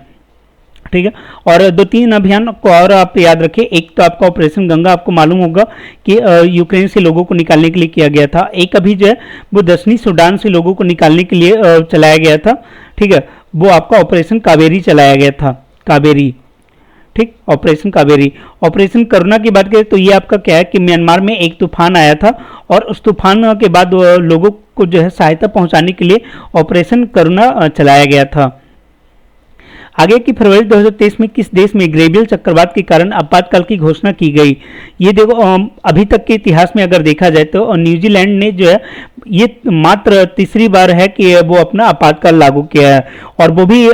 ठीक है। और 2-3 अभियान को और आप याद रखें। एक तो आपका ऑपरेशन गंगा, आपको मालूम होगा कि यूक्रेन से लोगों को निकालने के लिए किया गया था। एक अभी जो है वो दक्षिणी सूडान से लोगों को निकालने के लिए चलाया गया था, ठीक है, वो आपका ऑपरेशन कावेरी चलाया गया था, कावेरी, ठीक, ऑपरेशन कावेरी। ऑपरेशन करुणा की बात करें तो ये आपका क्या है कि म्यांमार में एक तूफान आया था और उस तूफान के बाद लोगों को जो है सहायता पहुंचाने के लिए ऑपरेशन करुणा चलाया गया था। आगे की फरवरी 2023 में किस देश में ग्रेवियल चक्रवात के कारण आपातकाल की घोषणा की गई। ये देखो अभी तक के इतिहास में अगर देखा जाए तो न्यूजीलैंड ने जो है ये मात्र तीसरी बार है कि वो अपना आपातकाल लागू किया है, और वो भी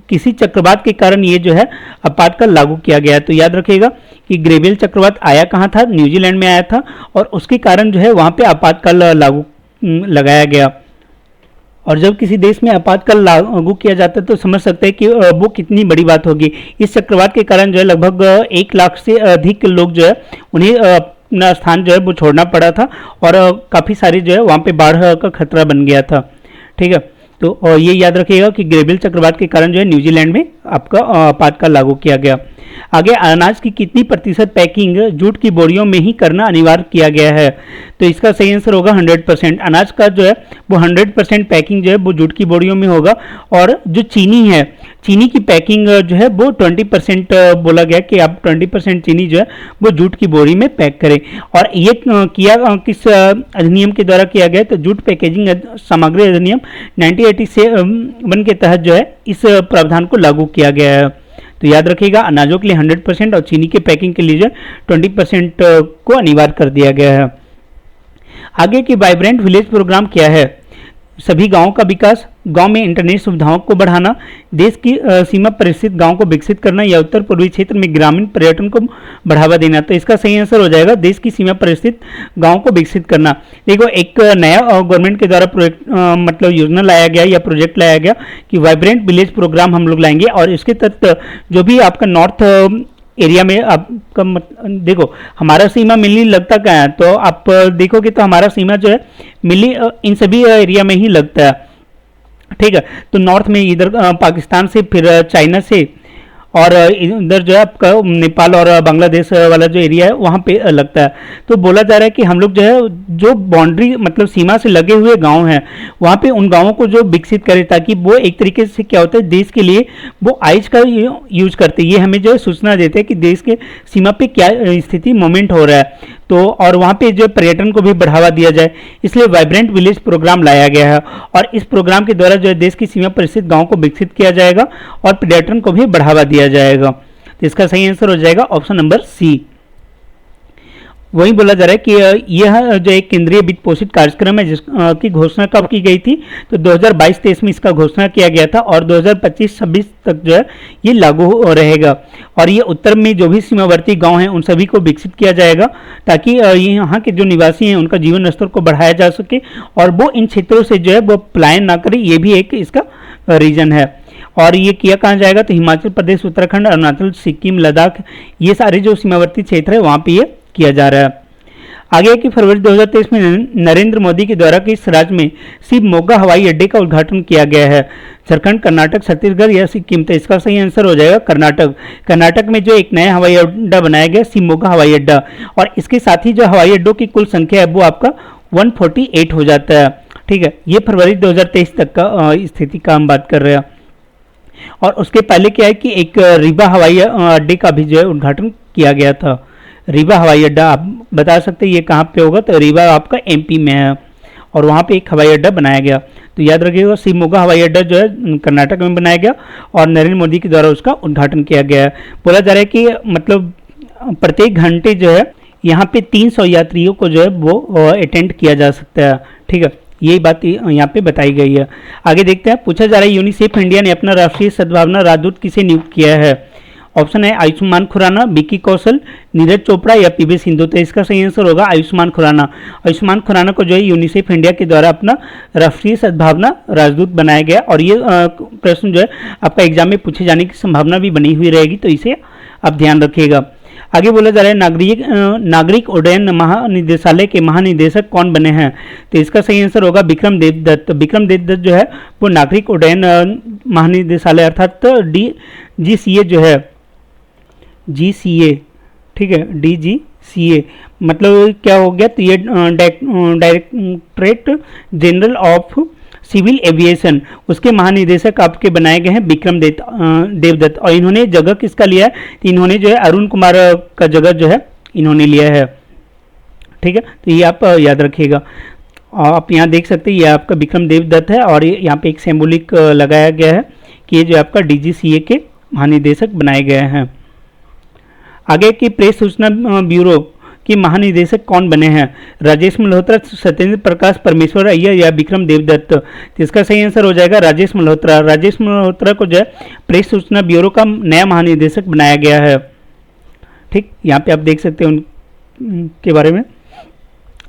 किसी चक्रवात के कारण ये जो है आपातकाल लागू किया गया। तो याद रखिएगा कि ग्रेवियल चक्रवात आया कहाँ था, न्यूजीलैंड में आया था, और उसके कारण जो है वहाँ पे आपातकाल लागू लगाया गया। और जब किसी देश में आपातकाल लागू किया जाता है तो समझ सकते हैं कि वो कितनी बड़ी बात होगी। इस चक्रवात के कारण जो है लगभग 1 लाख से अधिक लोग जो है उन्हें अपना स्थान जो है वो छोड़ना पड़ा था, और काफ़ी सारी जो है वहाँ पे बाढ़ का खतरा बन गया था, ठीक है। तो ये याद रखिएगा कि ग्रेवियल चक्रवात के कारण जो है न्यूजीलैंड में आपका आपातकाल लागू किया गया। आगे अनाज की कितनी प्रतिशत पैकिंग जूट की बोरियों में ही करना अनिवार्य किया गया है, तो इसका सही आंसर होगा 100%। अनाज का जो है वो 100% पैकिंग जो है वो जूट की बोरियों में होगा। और जो चीनी है, चीनी की पैकिंग जो है वो 20% बोला गया कि आप 20% चीनी जो है वो जूट की बोरी में पैक करें। और ये किया किस अधिनियम के द्वारा किया गया, तो जूट पैकेजिंग सामग्री अधिनियम 1987 के तहत जो है इस प्रावधान को लागू किया गया है। तो याद रखिएगा अनाजों के लिए 100% और चीनी के पैकिंग के लिए 20% को अनिवार्य कर दिया गया है। आगे की वाइब्रेंट विलेज प्रोग्राम क्या है, सभी गांवों का विकास, गांव में इंटरनेट सुविधाओं को बढ़ाना, देश की सीमा पर स्थित गांव को विकसित करना, या उत्तर पूर्वी क्षेत्र में ग्रामीण पर्यटन को बढ़ावा देना। तो इसका सही आंसर हो जाएगा देश की सीमा पर स्थित गांव को विकसित करना। देखो एक नया गवर्नमेंट के द्वारा प्रोजेक्ट मतलब योजना लाया गया या प्रोजेक्ट लाया गया कि वाइब्रेंट विलेज प्रोग्राम हम लोग लाएंगे, और इसके तहत जो भी आपका नॉर्थ एरिया में आपका देखो हमारा सीमा मिली लगता क्या है, तो आप देखोगे तो हमारा सीमा जो है मिली इन सभी एरिया में ही लगता है, ठीक है। तो नॉर्थ में इधर पाकिस्तान से, फिर चाइना से, और इधर जो है आपका नेपाल और बांग्लादेश वाला जो एरिया है वहाँ पे लगता है। तो बोला जा रहा है कि हम लोग जो है जो बाउंड्री मतलब सीमा से लगे हुए गांव हैं वहाँ पे उन गांवों को जो विकसित करें, ताकि वो एक तरीके से क्या होता है देश के लिए वो आइज का यूज करते हैं। ये हमें जो है सूचना देते हैं कि देश के सीमा पे क्या स्थिति मोमेंट हो रहा है। तो और वहाँ पे जो पर्यटन को भी बढ़ावा दिया जाए, इसलिए वाइब्रेंट विलेज प्रोग्राम लाया गया है। और इस प्रोग्राम के द्वारा जो है देश की सीमा पर स्थित गाँव को विकसित किया जाएगा और पर्यटन को भी बढ़ावा दिया जाएगा। तो इसका सही आंसर हो जाएगा ऑप्शन नंबर सी। वही बोला जा रहा है कि यह जो एक केंद्रीय वित्त पोषित कार्यक्रम है जिसकी घोषणा कब की गई थी, तो 2022-23 में इसका घोषणा किया गया था और 2025-26 तक जो है ये लागू रहेगा। और ये उत्तर में जो भी सीमावर्ती गांव हैं उन सभी को विकसित किया जाएगा ताकि यहाँ के जो निवासी हैं उनका जीवन स्तर को बढ़ाया जा सके और वो इन क्षेत्रों से जो है वो पलायन ना करे, ये भी एक इसका रीजन है। और ये किया कहाँ जाएगा, तो हिमाचल प्रदेश, उत्तराखंड, अरुणाचल, सिक्किम, लद्दाख, ये सारे जो सीमावर्ती क्षेत्र है वहाँ पे ये किया जा रहा है। आगे कि फरवरी 2023 में नरेंद्र मोदी के द्वारा किस राज्य में शिवमोगा हवाई अड्डे का उद्घाटन किया गया है, झारखंड, कर्नाटक, छत्तीसगढ़ या सिक्किम। तो इसका सही आंसर हो जाएगा कर्नाटक। कर्नाटक में जो एक नया हवाई अड्डा बनाया गया शिवमोगा हवाई अड्डा, और इसके साथ ही जो हवाई अड्डों की कुल संख्या है वो आपका 148 हो जाता है। ठीक है, ये फरवरी 2023 तक का स्थिति का हम बात कर रहे हैं। और उसके पहले क्या है कि एक रीवा हवाई अड्डे का भी जो है उद्घाटन किया गया था। रीवा हवाई अड्डा आप बता सकते हैं ये कहाँ पे होगा, तो रीवा आपका एमपी में है और वहाँ पे एक हवाई अड्डा बनाया गया। तो याद रखिएगा शिवमोगा हवाई अड्डा जो है कर्नाटक में बनाया गया और नरेंद्र मोदी के द्वारा उसका उद्घाटन किया गया है। बोला जा रहा है कि मतलब प्रत्येक घंटे जो है यहाँ पे 300 यात्रियों को जो है वो अटेंड किया जा सकता है। ठीक है, यही बात यहाँ पे बताई गई है। आगे देखते हैं, पूछा जा रहा है यूनिसेफ इंडिया ने अपना राष्ट्रीय सद्भावना राजदूत किसे नियुक्त किया है। ऑप्शन है आयुष्मान खुराना, विक्की कौशल, नीरज चोपड़ा या पीवी सिंधु। तो इसका सही आंसर होगा आयुष्मान खुराना। आयुष्मान खुराना को जो है यूनिसेफ इंडिया के द्वारा अपना राष्ट्रीय सद्भावना राजदूत बनाया गया और ये प्रश्न जो है आपका एग्जाम में पूछे जाने की संभावना भी बनी हुई रहेगी, तो इसे आप ध्यान रखिएगा। आगे बोला जा रहा है नागरिक उड्डयन महानिदेशालय के महानिदेशक कौन बने हैं। तो इसका सही आंसर होगा विक्रम देवदत्त। विक्रम देवदत्त जो है वो नागरिक उड्डयन महानिदेशालय अर्थात DGCA जो है, GCA, ठीक है, DGCA मतलब क्या हो गया, तो ये Directorate General of Civil Aviation, उसके महानिदेशक आपके बनाए गए हैं विक्रम देवदत्त। और इन्होंने जगह किसका लिया है, तो इन्होंने जो है अरुण कुमार का जगह जो है इन्होंने लिया है। ठीक है, तो ये आप याद रखिएगा। आप यहाँ देख सकते हैं ये आपका विक्रम देवदत्त है और यहाँ पे एक सिंबॉलिक लगाया गया है कि ये जो आपका DGCA के महानिदेशक बनाए गए हैं। आगे की प्रेस सूचना ब्यूरो के महानिदेशक कौन बने हैं, राजेश मल्होत्रा, सत्येंद्र प्रकाश, परमेश्वर अय्यर या विक्रम देवदत्त। तो इसका सही आंसर हो जाएगा राजेश मल्होत्रा। राजेश मल्होत्रा को जो है प्रेस सूचना ब्यूरो का नया महानिदेशक बनाया गया है। ठीक, यहाँ पे आप देख सकते हैं उनके बारे में।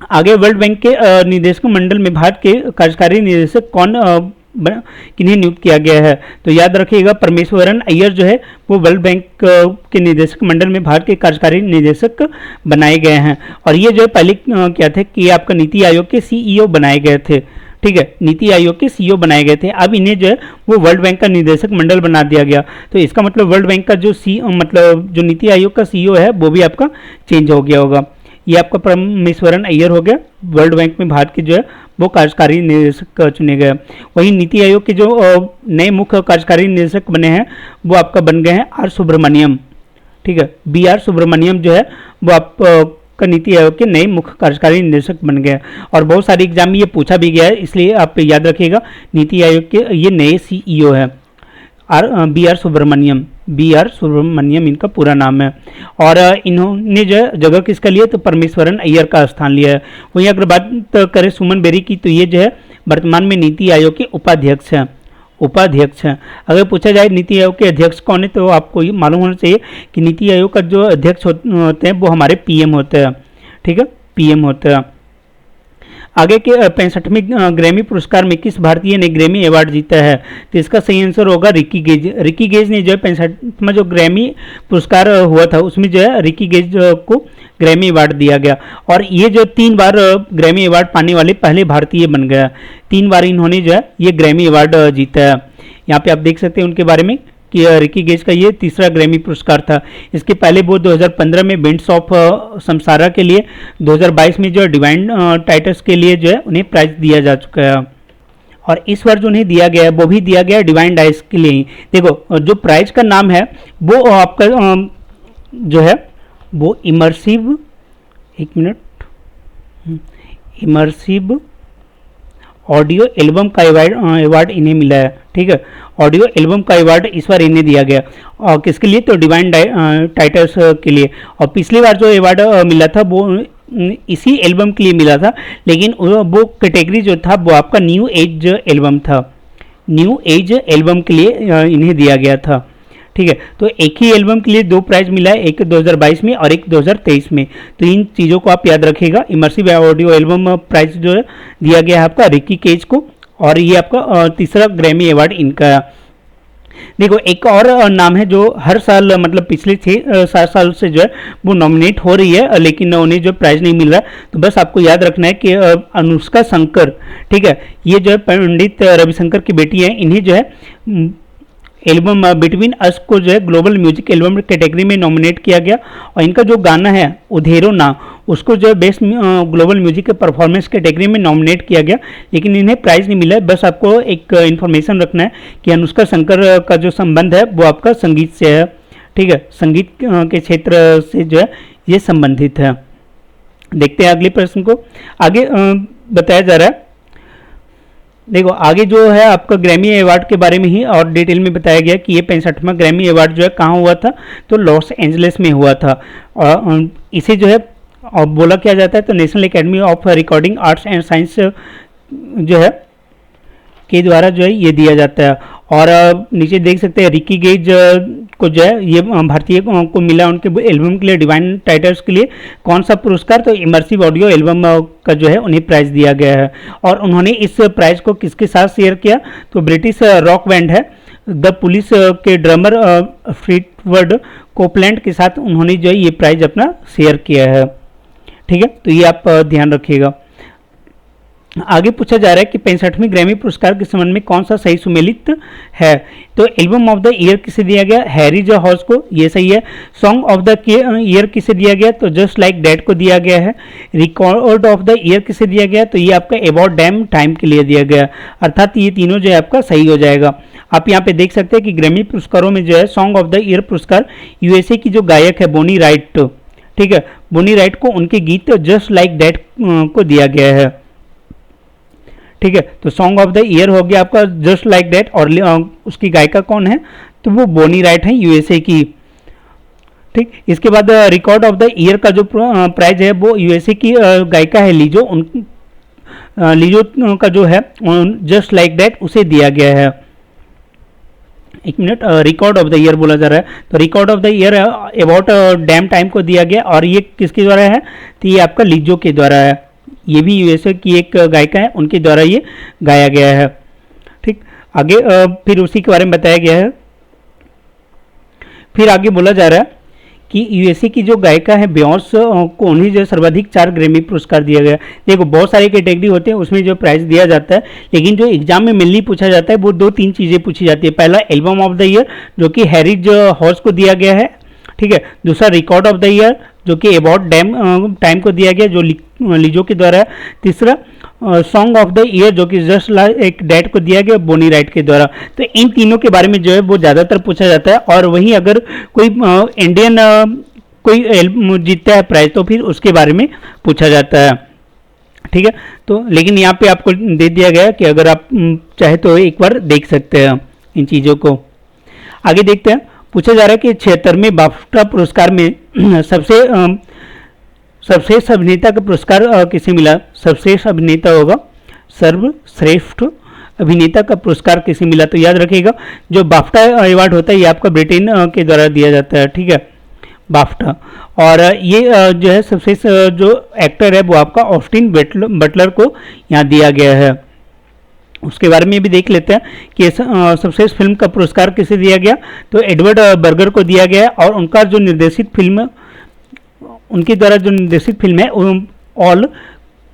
आगे वर्ल्ड बैंक के निदेशक मंडल में भारत के कार्यकारी निदेशक कौन किन्हें नियुक्त किया गया है। तो याद रखिएगा परमेश्वरन अय्यर जो है वो वर्ल्ड बैंक के निदेशक मंडल में भारत के कार्यकारी निदेशक बनाए गए हैं। और ये जो है पहले क्या थे कि ये आपका नीति आयोग के CEO बनाए गए थे। ठीक है, नीति आयोग के CEO बनाए गए थे, अब इन्हें जो है वो वर्ल्ड बैंक का निदेशक मंडल बना दिया गया। तो इसका मतलब वर्ल्ड बैंक का जो मतलब जो नीति आयोग का CEO है वो भी आपका चेंज हो गया होगा। ये आपका परमेश्वरन अय्यर हो गया, वर्ल्ड बैंक में भारत के जो है वो कार्यकारी निदेशक चुने गए। वहीं नीति आयोग के जो नए मुख्य कार्यकारी निदेशक बने हैं वो आपका बन गए हैं R सुब्रमण्यम। ठीक है, BR सुब्रमण्यम जो है वो आपका नीति आयोग के नए मुख्य कार्यकारी निदेशक बन गए। और बहुत सारे एग्जाम में ये पूछा भी गया है, इसलिए आप याद रखिएगा नीति आयोग के ये नए CEO है BR सुब्रमण्यम इनका पूरा नाम है। और इन्होंने जो है जगह किसका लिया, तो परमेश्वरन अय्यर का स्थान लिया है। वहीं अगर बात करें सुमन बेरी की, तो ये जो है वर्तमान में नीति आयोग के उपाध्यक्ष हैं। अगर पूछा जाए नीति आयोग के अध्यक्ष कौन है, तो आपको ये मालूम होना चाहिए कि नीति आयोग का जो अध्यक्ष होते हैं वो हमारे PM होते हैं। ठीक है, PM होते हैं। आगे के 65वें ग्रैमी पुरस्कार में किस भारतीय ने ग्रैमी अवार्ड जीता है। तो इसका सही आंसर होगा रिकी गेज। रिकी गेज ने जो है 65वां जो ग्रैमी पुरस्कार हुआ था उसमें जो है रिकी गेज को ग्रैमी अवार्ड दिया गया। और ये जो 3 बार ग्रैमी अवार्ड पाने वाले पहले भारतीय बन गया। 3 बार इन्होंने जो है ये ग्रैमी अवार्ड जीता है। यहाँ पे आप देख सकते हैं उनके बारे में कि रिकी गेज का ये तीसरा ग्रैमी पुरस्कार था। इसके पहले वो 2015 में बेंड्स ऑफ समसारा के लिए, 2022 में जो डिवाइन टाइटस के लिए जो है उन्हें प्राइज दिया जा चुका है। और इस बार जो उन्हें दिया गया है वो भी दिया गया डिवाइन डाइस के लिए ही। देखो जो प्राइज का नाम है वो आपका जो है वो इमर्सिव एक मिनट, इमर्सिव ऑडियो एल्बम का अवार्ड इन्हें मिला है। ठीक है, ऑडियो एल्बम का अवार्ड इस बार इन्हें दिया गया। और किसके लिए? तो डिवाइन टाइटल्स के लिए। और पिछली बार जो अवार्ड मिला था वो इसी एल्बम के लिए मिला था, लेकिन वो कैटेगरी जो था वो आपका न्यू एज एल्बम था। न्यू एज एल्बम के लिए इन्हें दिया गया था। ठीक है, तो एक ही एल्बम के लिए 2 प्राइज मिला है, एक 2022 में और एक 2023 में। तो इन चीज़ों को आप याद रखिएगा। इमर्सिव ऑडियो एल्बम प्राइज जो है दिया गया है आपका रिकी केज को, और ये आपका तीसरा ग्रैमी अवार्ड इनका है। देखो, एक और नाम है जो हर साल मतलब पिछले 6-7 साल से जो है वो नॉमिनेट हो रही है, लेकिन उन्हें जो प्राइज नहीं मिल रहा है। तो बस आपको याद रखना है कि अनुष्का शंकर, ठीक है, ये जो है पंडित रविशंकर की बेटी है, इन्हें जो है एल्बम बिटवीन अस को जो है ग्लोबल म्यूजिक एल्बम कैटेगरी में नॉमिनेट किया गया। और इनका जो गाना है उधेरो ना, उसको जो है बेस्ट ग्लोबल म्यूजिक के परफॉर्मेंस कैटेगरी में नॉमिनेट किया गया, लेकिन इन्हें प्राइज़ नहीं मिला है। बस आपको एक इन्फॉर्मेशन रखना है कि अनुष्का शंकर का जो संबंध है वो आपका संगीत से है। ठीक है, संगीत के क्षेत्र से जो है ये संबंधित है। देखते हैं अगले प्रश्न को। आगे बताया जा रहा है, देखो आगे जो है आपका ग्रैमी अवार्ड के बारे में ही और डिटेल में बताया गया कि ये 65वां ग्रैमी अवार्ड जो है कहाँ हुआ था, तो लॉस एंजलिस में हुआ था। और इसे जो है और बोला क्या जाता है, तो national academy of recording arts and science जो है के द्वारा जो है ये दिया जाता है। और नीचे देख सकते हैं रिकी गेज को जो है ये भारतीय को मिला उनके एल्बम के लिए डिवाइन टाइटल्स के लिए कौन सा पुरस्कार, तो इमर्सिव ऑडियो एल्बम का जो है उन्हें प्राइज़ दिया गया है। और उन्होंने इस प्राइज़ को किसके साथ शेयर किया, तो ब्रिटिश रॉक बैंड है द पुलिस के ड्रमर फ्लीटवुड कोपलैंड के साथ उन्होंने जो है ये प्राइज़ अपना शेयर किया है। ठीक है, तो ये आप ध्यान रखिएगा। आगे पूछा जा रहा है कि 65वें ग्रैमी पुरस्कार के संबंध में कौन सा सही सुमेलित है, तो एल्बम ऑफ द ईयर किसे दिया गया, हैरी ज हॉर्स को, ये सही है। सॉन्ग ऑफ द ईयर किसे दिया गया, तो जस्ट लाइक डैट को दिया गया है। रिकॉर्ड ऑफ द ईयर किसे दिया गया, तो ये आपका अबाउट डैम टाइम के लिए दिया गया, अर्थात ये तीनों जो है आपका सही हो जाएगा। आप यहाँ पे देख सकते हैं कि ग्रैमी पुरस्कारों में जो है सॉन्ग ऑफ द ईयर पुरस्कार यूएसए की जो गायक है बोनी राइट, ठीक है, बोनी राइट को उनके गीत जस्ट लाइक डैट को दिया गया है। ठीक है, तो सॉन्ग ऑफ द ईयर हो गया आपका जस्ट लाइक दैट, और उसकी गायिका कौन है, तो वो बोनी राइट है यूएसए की। ठीक, इसके बाद रिकॉर्ड ऑफ द ईयर का जो प्राइज है वो यूएसए की गायिका है लीजो, लीजो का जो है जस्ट लाइक दैट उसे दिया गया है। एक minute, record of the year बोला जा रहा है, तो record of the year about dam time को दिया गया, और ये किसके द्वारा है, तो ये आपका लीजो के द्वारा है। ये भी यूएसए की एक गायिका है, उनके द्वारा ये गाया गया है। ठीक, आगे फिर उसी के बारे में बताया गया है। फिर आगे बोला जा रहा है कि यूएसए की जो गायिका है बियॉन्स को उन्हें जो सर्वाधिक 4 ग्रैमी पुरस्कार दिया गया। देखो बहुत सारे कैटेगरी होते हैं उसमें जो प्राइज दिया जाता है, लेकिन जो एग्जाम में मेनली पूछा जाता है वो 2-3 चीज़ें पूछी जाती है। पहला एल्बम ऑफ द ईयर जो कि हैरिज हॉर्स को दिया गया है, ठीक है। दूसरा रिकॉर्ड ऑफ द ईयर जो कि अबाउट डैम टाइम को दिया गया जो लीजो के द्वारा है। तीसरा सॉन्ग ऑफ द ईयर जो कि जस्ट लाइक डैट को दिया गया बोनी राइट के द्वारा। तो इन तीनों के बारे में जो है वो ज़्यादातर पूछा जाता है, और वहीं अगर कोई इंडियन कोई जीतता है प्राइज तो फिर उसके बारे में पूछा जाता है, ठीक है। तो लेकिन यहाँ पे आपको दे दिया गया कि अगर आप चाहे तो एक बार देख सकते हैं इन चीज़ों को। आगे देखते हैं, पूछा जा रहा है कि 76वें बाफ्टा पुरस्कार में सर्वश्रेष्ठ अभिनेता का पुरस्कार किसे मिला। सर्वश्रेष्ठ अभिनेता होगा, सर्वश्रेष्ठ अभिनेता का पुरस्कार किसे मिला। तो याद रखिएगा जो बाफ्टा अवार्ड होता है ये आपका ब्रिटेन के द्वारा दिया जाता है, ठीक है, बाफ्टा। और ये जो है सर्वश्रेष्ठ जो एक्टर है वो आपका ऑस्टिन बटलर को यहाँ दिया गया है। उसके बारे में भी देख लेते हैं कि सर्वश्रेष्ठ फिल्म का पुरस्कार किसे दिया गया। तो एडवर्ड बर्गर को दिया गया है, और उनका जो निर्देशित फिल्म उनके द्वारा जो निर्देशित फिल्म है all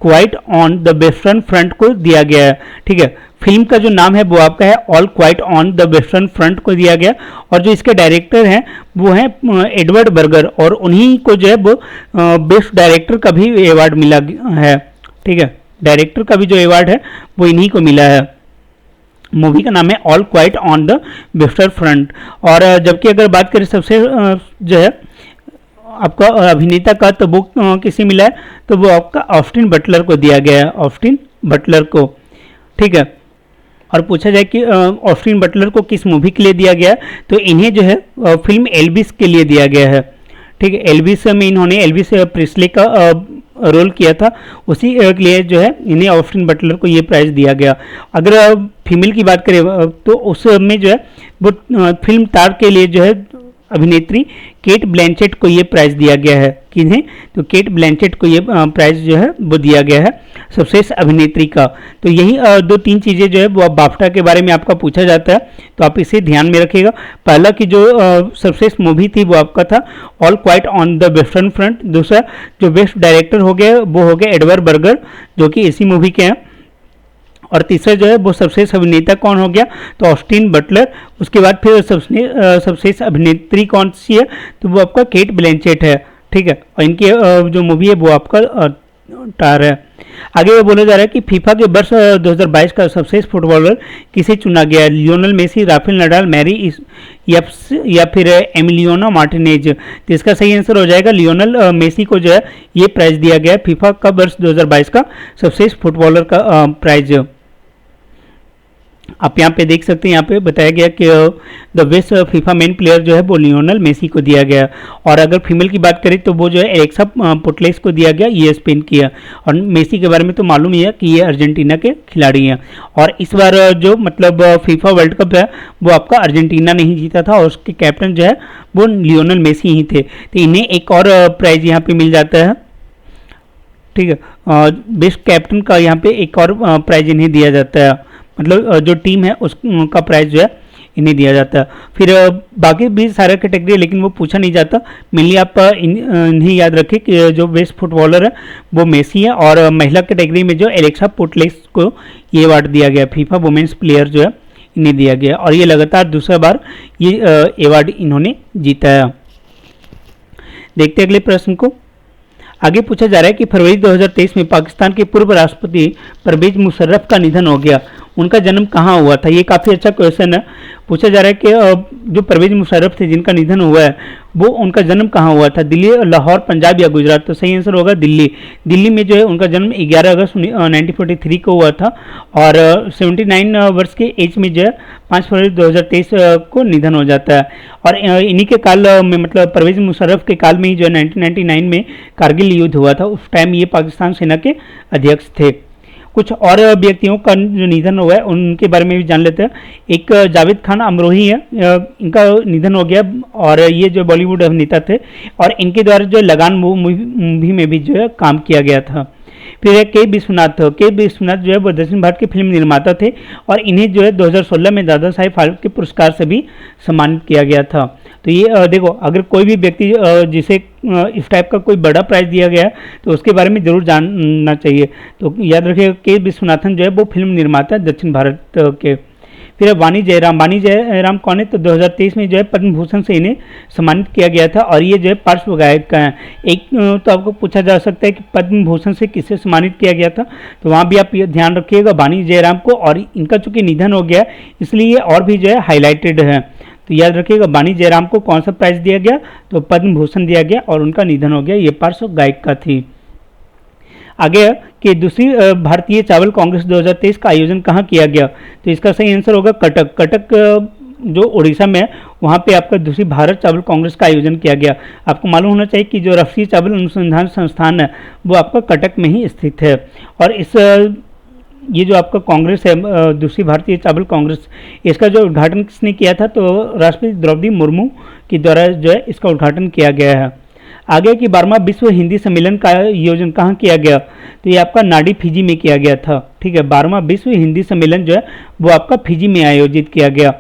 quite on the western front को दिया गया है, ठीक है। फिल्म का जो नाम है वो आपका है all quite on the western front को दिया गया, और जो इसके डायरेक्टर हैं वो हैं एडवर्ड बर्गर, और उन्हीं को जो है वो बेस्ट डायरेक्टर का भी अवार्ड मिला है, ठीक है। डायरेक्टर का भी जो अवार्ड है वो इन्हीं को मिला है। मूवी का नाम है all quite on the western front. और जबकि अगर बात करें सबसे जो है आपका अभिनेता का, तो वो किसे मिला है, तो वो आपका ऑस्टिन बटलर को दिया गया है, ऑस्टिन बटलर को। ठीक है, और पूछा जाए कि ऑस्टिन बटलर को किस मूवी के लिए दिया गया, तो इन्हें जो है फिल्म एल्विस के लिए दिया गया है। ठीक है, एल्विस में इन्होंने एल्विस प्रिस्ले का रोल किया था, उसी के लिए जो है इन्हें ऑस्टिन बटलर को ये प्राइज़ दिया गया। अगर फीमेल की बात करें तो उसमें जो है वो फिल्म तार के लिए जो है अभिनेत्री केट ब्लैंचेट को ये प्राइज़ दिया गया है। किन्हें, तो केट ब्लैंचेट को ये प्राइज़ जो है वो दिया गया है सर्वश्रेष्ठ अभिनेत्री का। तो यही दो तीन चीज़ें जो है वो बाफ्टा के बारे में आपका पूछा जाता है, तो आप इसे ध्यान में रखिएगा। पहला की जो सर्वश्रेष्ठ मूवी थी वो आपका था all quite on the western front. दूसरा जो बेस्ट डायरेक्टर हो गया वो हो गया एडवर्ड बर्गर, जो कि इसी मूवी के हैं। और तीसरा जो है वो सर्वश्रेष्ठ अभिनेता कौन हो गया, तो ऑस्टिन बटलर। उसके बाद फिर सर्वश्रेष्ठ अभिनेत्री कौन सी है, तो वो आपका केट ब्लैंचेट है। ठीक है, और इनकी जो मूवी है वो आपका टार है। आगे वो बोला जा रहा है कि फीफा के वर्ष 2022 का सर्वश्रेष्ठ फुटबॉलर किसे चुना गया, Lionel Messi, Rafael Nadal, Mary या फिर एमिलियानो मार्टिनेज। तो इसका सही आंसर हो जाएगा लियोनल मेसी को जो है ये प्राइज दिया गया फीफा का वर्ष 2022 का सर्वश्रेष्ठ फुटबॉलर का प्राइज। आप यहाँ पे देख सकते हैं, यहाँ पे बताया गया कि the best FIFA main player जो है वो लियोनल मेसी को दिया गया। और अगर फीमेल की बात करें तो वो जो है एलेक्सा पुटलेस को दिया गया, ये स्पेन की है। और मेसी के बारे में तो मालूम ही है कि ये अर्जेंटीना के खिलाड़ी हैं। और इस बार जो मतलब फीफा वर्ल्ड कप है वो आपका अर्जेंटीना ने ही जीता था और उसके कैप्टन जो है वो लियोनल मेसी ही थे। तो इन्हें एक और प्राइज यहाँ पे मिल जाता है। ठीक है, बेस्ट कैप्टन का यहाँ पे एक और प्राइज इन्हें दिया जाता है, मतलब जो टीम है उसका प्राइज जो है इन्हें दिया जाता है। फिर बाकी भी सारे कैटेगरी लेकिन वो पूछा नहीं जाता, मेनली आप इन्हें याद रखें कि जो बेस्ट फुटबॉलर है वो मेसी है। और महिला कैटेगरी में जो एलेक्सा पुटलेस को ये अवार्ड दिया गया, फीफा वुमेन्स प्लेयर जो है इन्हें दिया गया। और ये लगातार दूसरा बार ये अवार्ड इन्होंने जीता है। देखते हैं अगले प्रश्न को। आगे पूछा जा रहा है कि फरवरी 2023 में पाकिस्तान के पूर्व राष्ट्रपति परवेज मुशर्रफ का निधन हो गया, उनका जन्म कहाँ हुआ था। ये काफ़ी अच्छा क्वेश्चन है। पूछा जा रहा है कि जो परवेज मुशर्रफ थे जिनका निधन हुआ है वो उनका जन्म कहाँ हुआ था, दिल्ली, लाहौर, पंजाब या गुजरात। तो सही आंसर होगा दिल्ली। दिल्ली में जो है उनका जन्म 11 अगस्त 1943 को हुआ था और 79 वर्ष के एज में जो है 5 फरवरी 2023 को निधन हो जाता है। और इन्हीं के काल में, मतलब परवेज मुशर्रफ के काल में ही जो है 1999 में कारगिल युद्ध हुआ था, उस टाइम ये पाकिस्तान सेना के अध्यक्ष थे। कुछ और व्यक्तियों का जो निधन हुआ है उनके बारे में भी जान लेते हैं। एक जावेद खान अमरोही है, इनका निधन हो गया और ये जो बॉलीवुड अभिनेता थे और इनके द्वारा जो लगान मूवी में भी जो है काम किया गया था। फिर के विश्वनाथ जो है वो दक्षिण भारत के फिल्म निर्माता थे और इन्हें जो है 2016 में दादा साहेब फाल्के के पुरस्कार से भी सम्मानित किया गया था। तो ये देखो, अगर कोई भी व्यक्ति जिसे इस टाइप का कोई बड़ा प्राइज दिया गया है तो उसके बारे में जरूर जानना चाहिए। तो याद रखिएगा के विश्वनाथन जो है वो फिल्म निर्माता है दक्षिण भारत के। फिर वाणी जयराम कौन है, तो 2023 में जो है पद्म भूषण से इन्हें सम्मानित किया गया था और ये जो है पार्श्व गायक का है। एक तो आपको पूछा जा सकता है कि पद्म भूषण से किससे सम्मानित किया गया था, तो वहाँ भी आप ये ध्यान रखिएगा वाणी जयराम को। और इनका चूंकि निधन हो गया इसलिए ये और भी जो है हाईलाइटेड है। तो याद रखिएगा वाणी जयराम को कौन सा प्राइज दिया गया, तो पद्म भूषण दिया गया और उनका निधन हो गया, ये पार्श्व गायिका थी। आगे कि दूसरी भारतीय चावल कांग्रेस 2023 का आयोजन कहाँ किया गया, तो इसका सही आंसर होगा कटक। कटक जो उड़ीसा में है वहाँ पे आपका दूसरी भारत चावल कांग्रेस का आयोजन किया गया। आपको मालूम होना चाहिए कि जो राष्ट्रीय चावल अनुसंधान संस्थान है वो आपका कटक में ही स्थित है। और ये जो आपका कांग्रेस है दूसरी भारतीय चावल कांग्रेस, इसका जो उद्घाटन किसने किया था, तो राष्ट्रपति द्रौपदी मुर्मू के द्वारा जो है इसका उद्घाटन किया गया है। आगे की 12वां विश्व हिंदी सम्मेलन का आयोजन कहाँ किया गया, तो ये आपका नाडी फिजी में किया गया था। ठीक है, 12वां विश्व हिंदी सम्मेलन जो है वो आपका फिजी में आयोजित किया गया।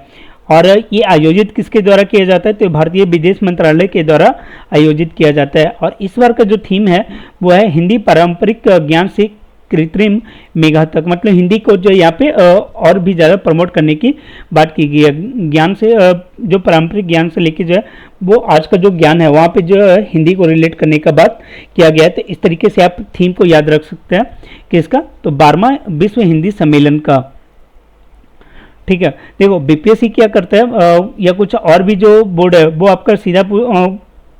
और ये आयोजित किसके द्वारा किया जाता है, तो भारतीय विदेश मंत्रालय के द्वारा आयोजित किया जाता है। और इस बार का जो थीम है वो है हिंदी पारंपरिक ज्ञान से कृत्रिम मेघा तक, मतलब हिंदी को जो यहाँ पे और भी ज़्यादा प्रमोट करने की बात की गई है। ज्ञान से जो पारंपरिक ज्ञान से लेके जो है वो आज का जो ज्ञान है वहाँ पे जो है हिंदी को रिलेट करने का बात किया गया है। तो इस तरीके से आप थीम को याद रख सकते हैं कि इसका, तो 12वां विश्व हिंदी सम्मेलन का। ठीक है, देखो बीपीएससी क्या करता है या कुछ और भी जो बोर्ड है वो आपका सीधा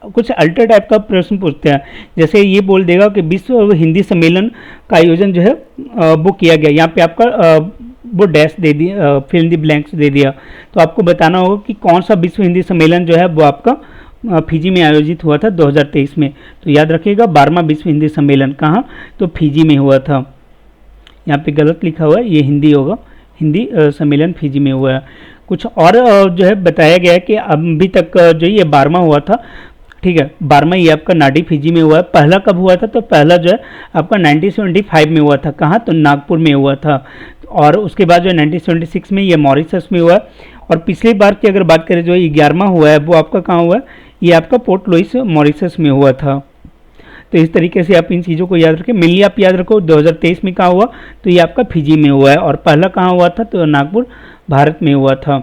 कुछ अल्टर टाइप का प्रश्न पूछते हैं। जैसे ये बोल देगा कि विश्व हिंदी सम्मेलन का आयोजन जो है वो किया गया, यहाँ पे आपका वो डैश दे दिया, फिल इन द ब्लैंक्स दे दिया, तो आपको बताना होगा कि कौन सा विश्व हिंदी सम्मेलन जो है वो आपका फिजी में आयोजित हुआ था 2023 में। तो याद रखिएगा 12वां विश्व हिंदी सम्मेलन कहाँ, तो फिजी में हुआ था। यहाँ पे गलत लिखा हुआ है, ये हिंदी होगा, हिंदी सम्मेलन फिजी में हुआ है। कुछ और जो है बताया गया है कि अभी तक जो ये 12वां हुआ था, ठीक है, 12वां ये आपका नाडी फिजी में हुआ है। पहला कब हुआ था, तो पहला जो है आपका 1975 में हुआ था, कहाँ, तो नागपुर में हुआ था। और उसके बाद जो है 1976 में ये मॉरिशस में हुआ है। और पिछली बार की अगर बात करें जो 11वां हुआ है वो आपका कहाँ हुआ है, ये आपका पोर्ट लुइस मॉरिशस में हुआ था। तो इस तरीके से आप इन चीज़ों को याद रखें। मेनली आप याद रखो 2023 में कहाँ हुआ, तो ये आपका फिजी में हुआ है, और पहला कहाँ हुआ था, तो नागपुर भारत में हुआ था।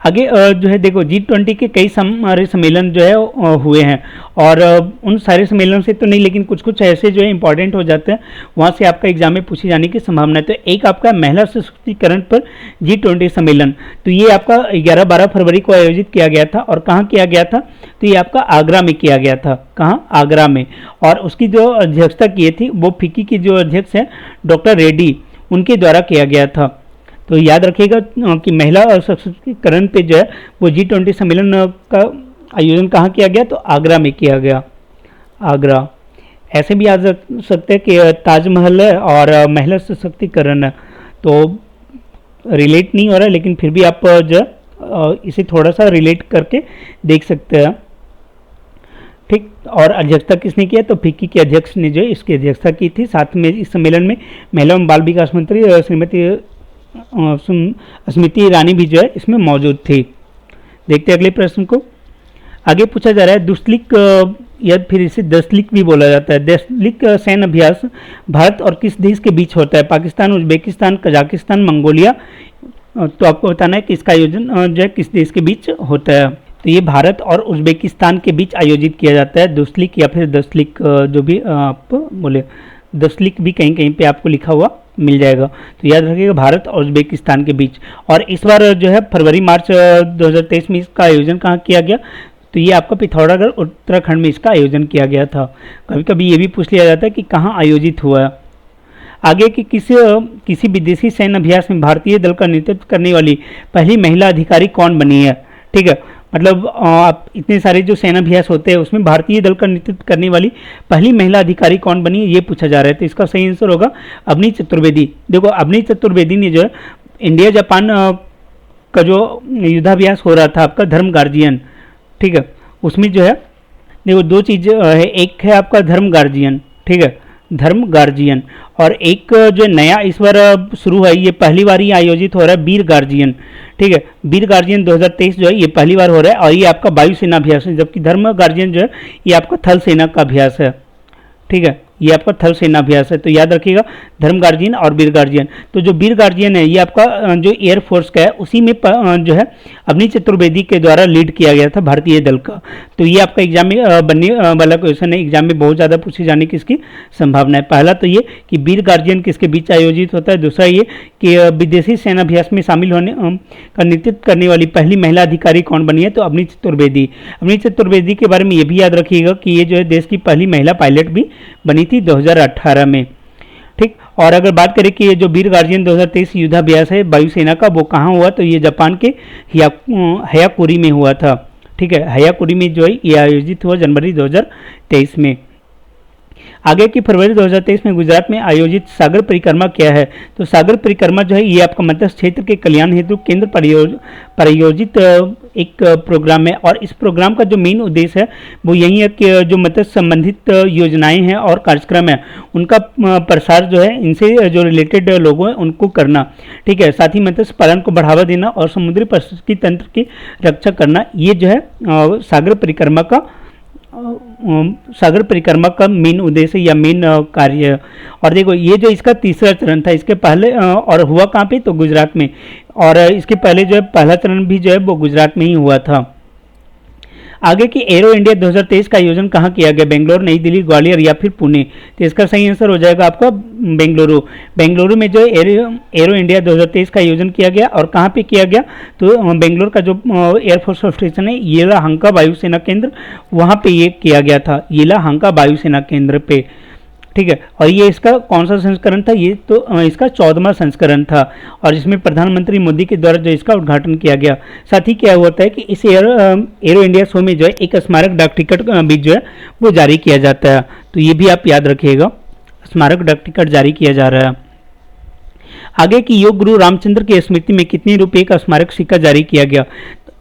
आगे जो है देखो G20 के कई सारे सम्मेलन जो है हुए हैं, और उन सारे सम्मेलनों से तो नहीं, लेकिन कुछ कुछ ऐसे जो है इंपॉर्टेंट हो जाते हैं, वहाँ से आपका एग्जाम में पूछे जाने की संभावना है। तो एक आपका महिला सशक्तिकरण पर G20 सम्मेलन, तो ये आपका 11-12 फरवरी को आयोजित किया गया था। और कहाँ किया गया था, तो ये आपका आगरा में किया गया था, कहाँ, आगरा में। और उसकी जो अध्यक्षता की थी वो फिक्की की जो अध्यक्ष हैं डॉक्टर रेड्डी, उनके द्वारा किया गया था। तो याद रखिएगा कि महिला सशक्तिकरण पे जो है वो G20 सम्मेलन का आयोजन कहाँ किया गया, तो आगरा में किया गया, आगरा। ऐसे भी याद रख सकते हैं कि ताजमहल है और महिला सशक्तिकरण है, तो रिलेट नहीं हो रहा है, लेकिन फिर भी आप जो है इसे थोड़ा सा रिलेट करके देख सकते हैं, ठीक। और अध्यक्षता किसने किया, तो फिक्की के अध्यक्ष ने जो है इसकी अध्यक्षता की थी। साथ में इस सम्मेलन में महिला एवं बाल विकास मंत्री श्रीमती स्मृति ईरानी भी जो है इसमें मौजूद थी। देखते हैं अगले प्रश्न को। आगे पूछा जा रहा है दुस्लिक, या फिर इसे दसलिक भी बोला जाता है। दसलिक सैन्य अभ्यास भारत और किस देश के बीच होता है, पाकिस्तान, उज्बेकिस्तान, कजाकिस्तान, मंगोलिया। तो आपको बताना है कि इसका आयोजन जो है किस देश के बीच होता है। तो ये भारत और उज्बेकिस्तान के बीच आयोजित किया जाता है दुस्लिक या फिर दसलिक, जो भी आप बोले, दसलिक भी कहीं कहीं पे आपको लिखा हुआ मिल जाएगा। तो याद रखिएगा भारत और उज्बेकिस्तान के बीच। और इस बार जो है फरवरी-मार्च 2023 में इसका आयोजन कहाँ किया गया, तो ये आपका पिथौरागढ़ उत्तराखंड में इसका आयोजन किया गया था। कभी कभी ये भी पूछ लिया जाता है कि कहाँ आयोजित हुआ है। आगे कि किसी विदेशी सैन्य अभ्यास में भारतीय दल का नेतृत्व करने वाली पहली महिला अधिकारी कौन बनी है, ठीक है। मतलब आप इतने सारे जो सेना अभ्यास होते हैं उसमें भारतीय दल का नेतृत्व करने वाली पहली महिला अधिकारी कौन बनी है, ये पूछा जा रहा है। तो इसका सही आंसर होगा अवनी चतुर्वेदी। देखो अवनी चतुर्वेदी ने जो है इंडिया जापान का जो युद्धाभ्यास हो रहा था आपका धर्म गार्जियन, ठीक है, उसमें जो है देखो दो चीज़ है, एक है आपका धर्म गार्जियन, ठीक है, धर्म गार्जियन, और एक जो नया इस बार शुरू है, ये पहली बार ही आयोजित हो रहा है, वीर गार्जियन, ठीक है। वीर गार्जियन 2023 जो है ये पहली बार हो रहा है, और ये आपका वायुसेना अभ्यास है, जबकि धर्म गार्जियन जो है ये आपका थल सेना का अभ्यास है, ठीक है, ये आपका थल सेना अभ्यास है। तो याद रखिएगा धर्म गार्जियन और वीर गार्जियन। तो जो वीर गार्जियन है ये आपका जो एयरफोर्स का है उसी में जो है अवनी चतुर्वेदी के द्वारा लीड किया गया था भारतीय दल का। तो ये आपका एग्जाम में बनने वाला क्वेश्चन है, एग्जाम में बहुत ज़्यादा पूछे जाने की इसकी संभावना है। पहला तो ये कि वीर गार्जियन किसके बीच आयोजित होता है, दूसरा ये कि विदेशी सेना अभ्यास में शामिल होने का नेतृत्व करने वाली पहली महिला अधिकारी कौन बनी है, तो अवनी चतुर्वेदी। अवनी चतुर्वेदी के बारे में ये भी याद रखिएगा कि ये जो है देश की पहली महिला पायलट भी बनी थी 2018 में, ठीक। और अगर बात करें कि ये जो वीर गार्जियन 2023 युद्धाभ्यास है वायुसेना का, वो कहाँ हुआ, तो ये जापान के हयाकुरी में हुआ था, ठीक है, हयाकुरी में जो है ये आयोजित हुआ जनवरी 2023 में। आगे की फरवरी 2023 में गुजरात में आयोजित सागर परिक्रमा क्या है, तो सागर परिक्रमा जो है ये आपका मत्स्य क्षेत्र के कल्याण हेतु केंद्र प्रायोजित एक प्रोग्राम है। और इस प्रोग्राम का जो मेन उद्देश्य है वो यही है कि जो मत्स्य संबंधित योजनाएं हैं और कार्यक्रम है उनका प्रसार जो है इनसे जो रिलेटेड लोगों हैं उनको करना, ठीक है। साथ ही मत्स्य पालन को बढ़ावा देना और समुद्री पारिस्थितिकी तंत्र की रक्षा करना, ये जो है सागर परिक्रमा का मेन उद्देश्य या मेन कार्य है। और देखो ये जो इसका तीसरा चरण था, इसके पहले और हुआ कहाँ पे, तो गुजरात में, और इसके पहले जो है पहला चरण भी जो है वो गुजरात में ही हुआ था। आगे की एरो इंडिया 2023 का आयोजन कहाँ किया गया? बेंगलोर, नई दिल्ली, ग्वालियर या फिर पुणे? तो इसका सही आंसर हो जाएगा आपका बेंगलुरु। बेंगलुरु में जो एरो इंडिया 2023 का आयोजन किया गया और कहाँ पे किया गया? तो बेंगलोर का जो एयरफोर्स स्टेशन है येलाहंका वायुसेना केंद्र, वहाँ पे ये किया गया था, येलाहंका वायुसेना केंद्र पे। ठीक है, और ये इसका कौन सा संस्करण था? ये तो इसका 14वां संस्करण था और इसमें प्रधानमंत्री मोदी के द्वारा जो इसका उद्घाटन किया गया। साथ ही क्या होता है कि इस एरो इंडिया शो में जो है एक स्मारक डाक टिकट भी जो है वो जारी किया जाता है, तो ये भी आप याद रखिएगा, स्मारक डाक टिकट जारी किया जा रहा है। आगे की योग गुरु रामचंद्र की स्मृति में कितने रुपए का स्मारक सिक्का जारी किया गया?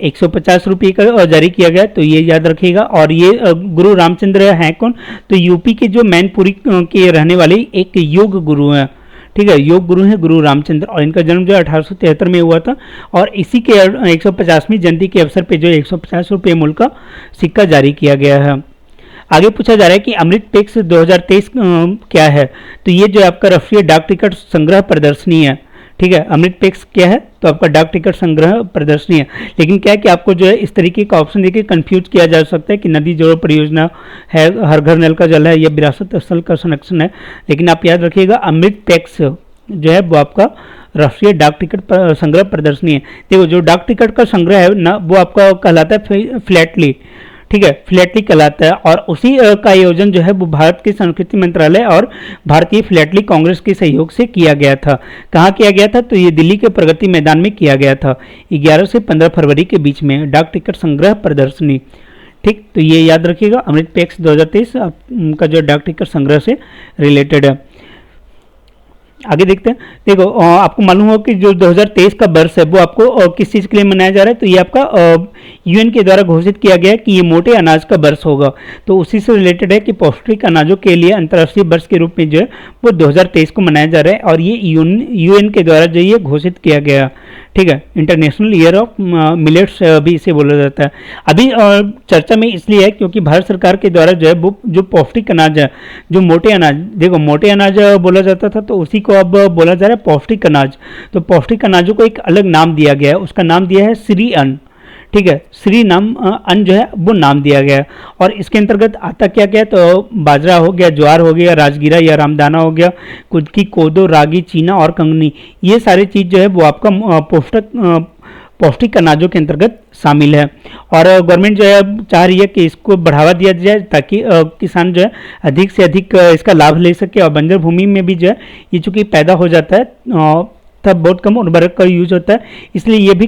150 रुपये का जारी किया गया, तो ये याद रखिएगा। और ये गुरु रामचंद्र हैं कौन? तो यूपी के जो मैनपुरी के रहने वाले एक योग गुरु हैं। ठीक है, योग गुरु हैं गुरु रामचंद्र, और इनका जन्म जो 1873 में हुआ था और इसी के 150वीं जयंती के अवसर पर जो 150 रुपये मूल्य का सिक्का जारी किया गया है। आगे पूछा जा रहा है कि अमृत पैक्स 2023 क्या है? तो ये जो आपका राष्ट्रीय डाक टिकट संग्रह प्रदर्शनी है। ठीक है, अमृत पैक्स क्या है? तो आपका डाक टिकट संग्रह प्रदर्शनी है। लेकिन क्या है कि आपको जो है इस तरीके का ऑप्शन देके कंफ्यूज किया जा सकता है कि नदी जोड़ो परियोजना है, हर घर नल का जल है, या विरासत स्थल का संरक्षण है। लेकिन आप याद रखिएगा अमृत पैक्स जो है वो आपका राष्ट्रीय डाक टिकट संग्रह प्रदर्शनी है। देखो, जो डाक टिकट का संग्रह है ना वो आपका कहलाता है फ्लैटली। ठीक है, फिलैटली कहलाता है, और उसी का आयोजन जो है वो भारत के संस्कृति मंत्रालय और भारतीय फिलैटली कांग्रेस के सहयोग से किया गया था। कहाँ किया गया था? तो ये दिल्ली के प्रगति मैदान में किया गया था 11 से 15 फरवरी के बीच में, डाक टिकट संग्रह प्रदर्शनी। ठीक, तो ये याद रखिएगा, अमृत पैक्स 2023 का जो डाक टिकट संग्रह से रिलेटेड है। आगे देखते हैं। देखो, आपको मालूम हो कि जो 2023 का वर्ष है वो आपको किस चीज़ के लिए मनाया जा रहा है? तो ये आपका यूएन के द्वारा घोषित किया गया है कि ये मोटे अनाज का वर्ष होगा, तो उसी से रिलेटेड है कि पौष्टिक अनाजों के लिए अंतर्राष्ट्रीय वर्ष के रूप में जो है वो 2023 को मनाया जा रहा है, और ये यूएन के द्वारा जो ये घोषित किया गया। ठीक है, इंटरनेशनल ईयर ऑफ मिलेट्स भी इसे बोला जाता है। अभी चर्चा में इसलिए है क्योंकि भारत सरकार के द्वारा जो है वो जो पौष्टिक अनाज है, जो मोटे अनाज, देखो मोटे अनाज बोला जाता था तो उसी को अब बोला जा रहा है पौष्टिक अनाज। तो पौष्टिक अनाजों को एक अलग नाम दिया गया है, उसका नाम दिया है श्री अन्न। ठीक है, श्री नाम अन्न जो है वो नाम दिया गया है, और इसके अंतर्गत आता क्या क्या? तो बाजरा हो गया, ज्वार हो गया, राजगीरा या रामदाना हो गया, कुटकी, कोदो, रागी, चीना और कंगनी, ये सारी चीज़ जो है वो आपका पौष्टिक अनाजों के अंतर्गत शामिल है। और गवर्नमेंट जो है चाह रही है कि इसको बढ़ावा दिया जाए ताकि किसान जो है अधिक से अधिक इसका लाभ ले सके, और बंजर भूमि में भी जो है ये चूँकि पैदा हो जाता है तब बहुत कम उर्वरक का यूज होता है, इसलिए ये भी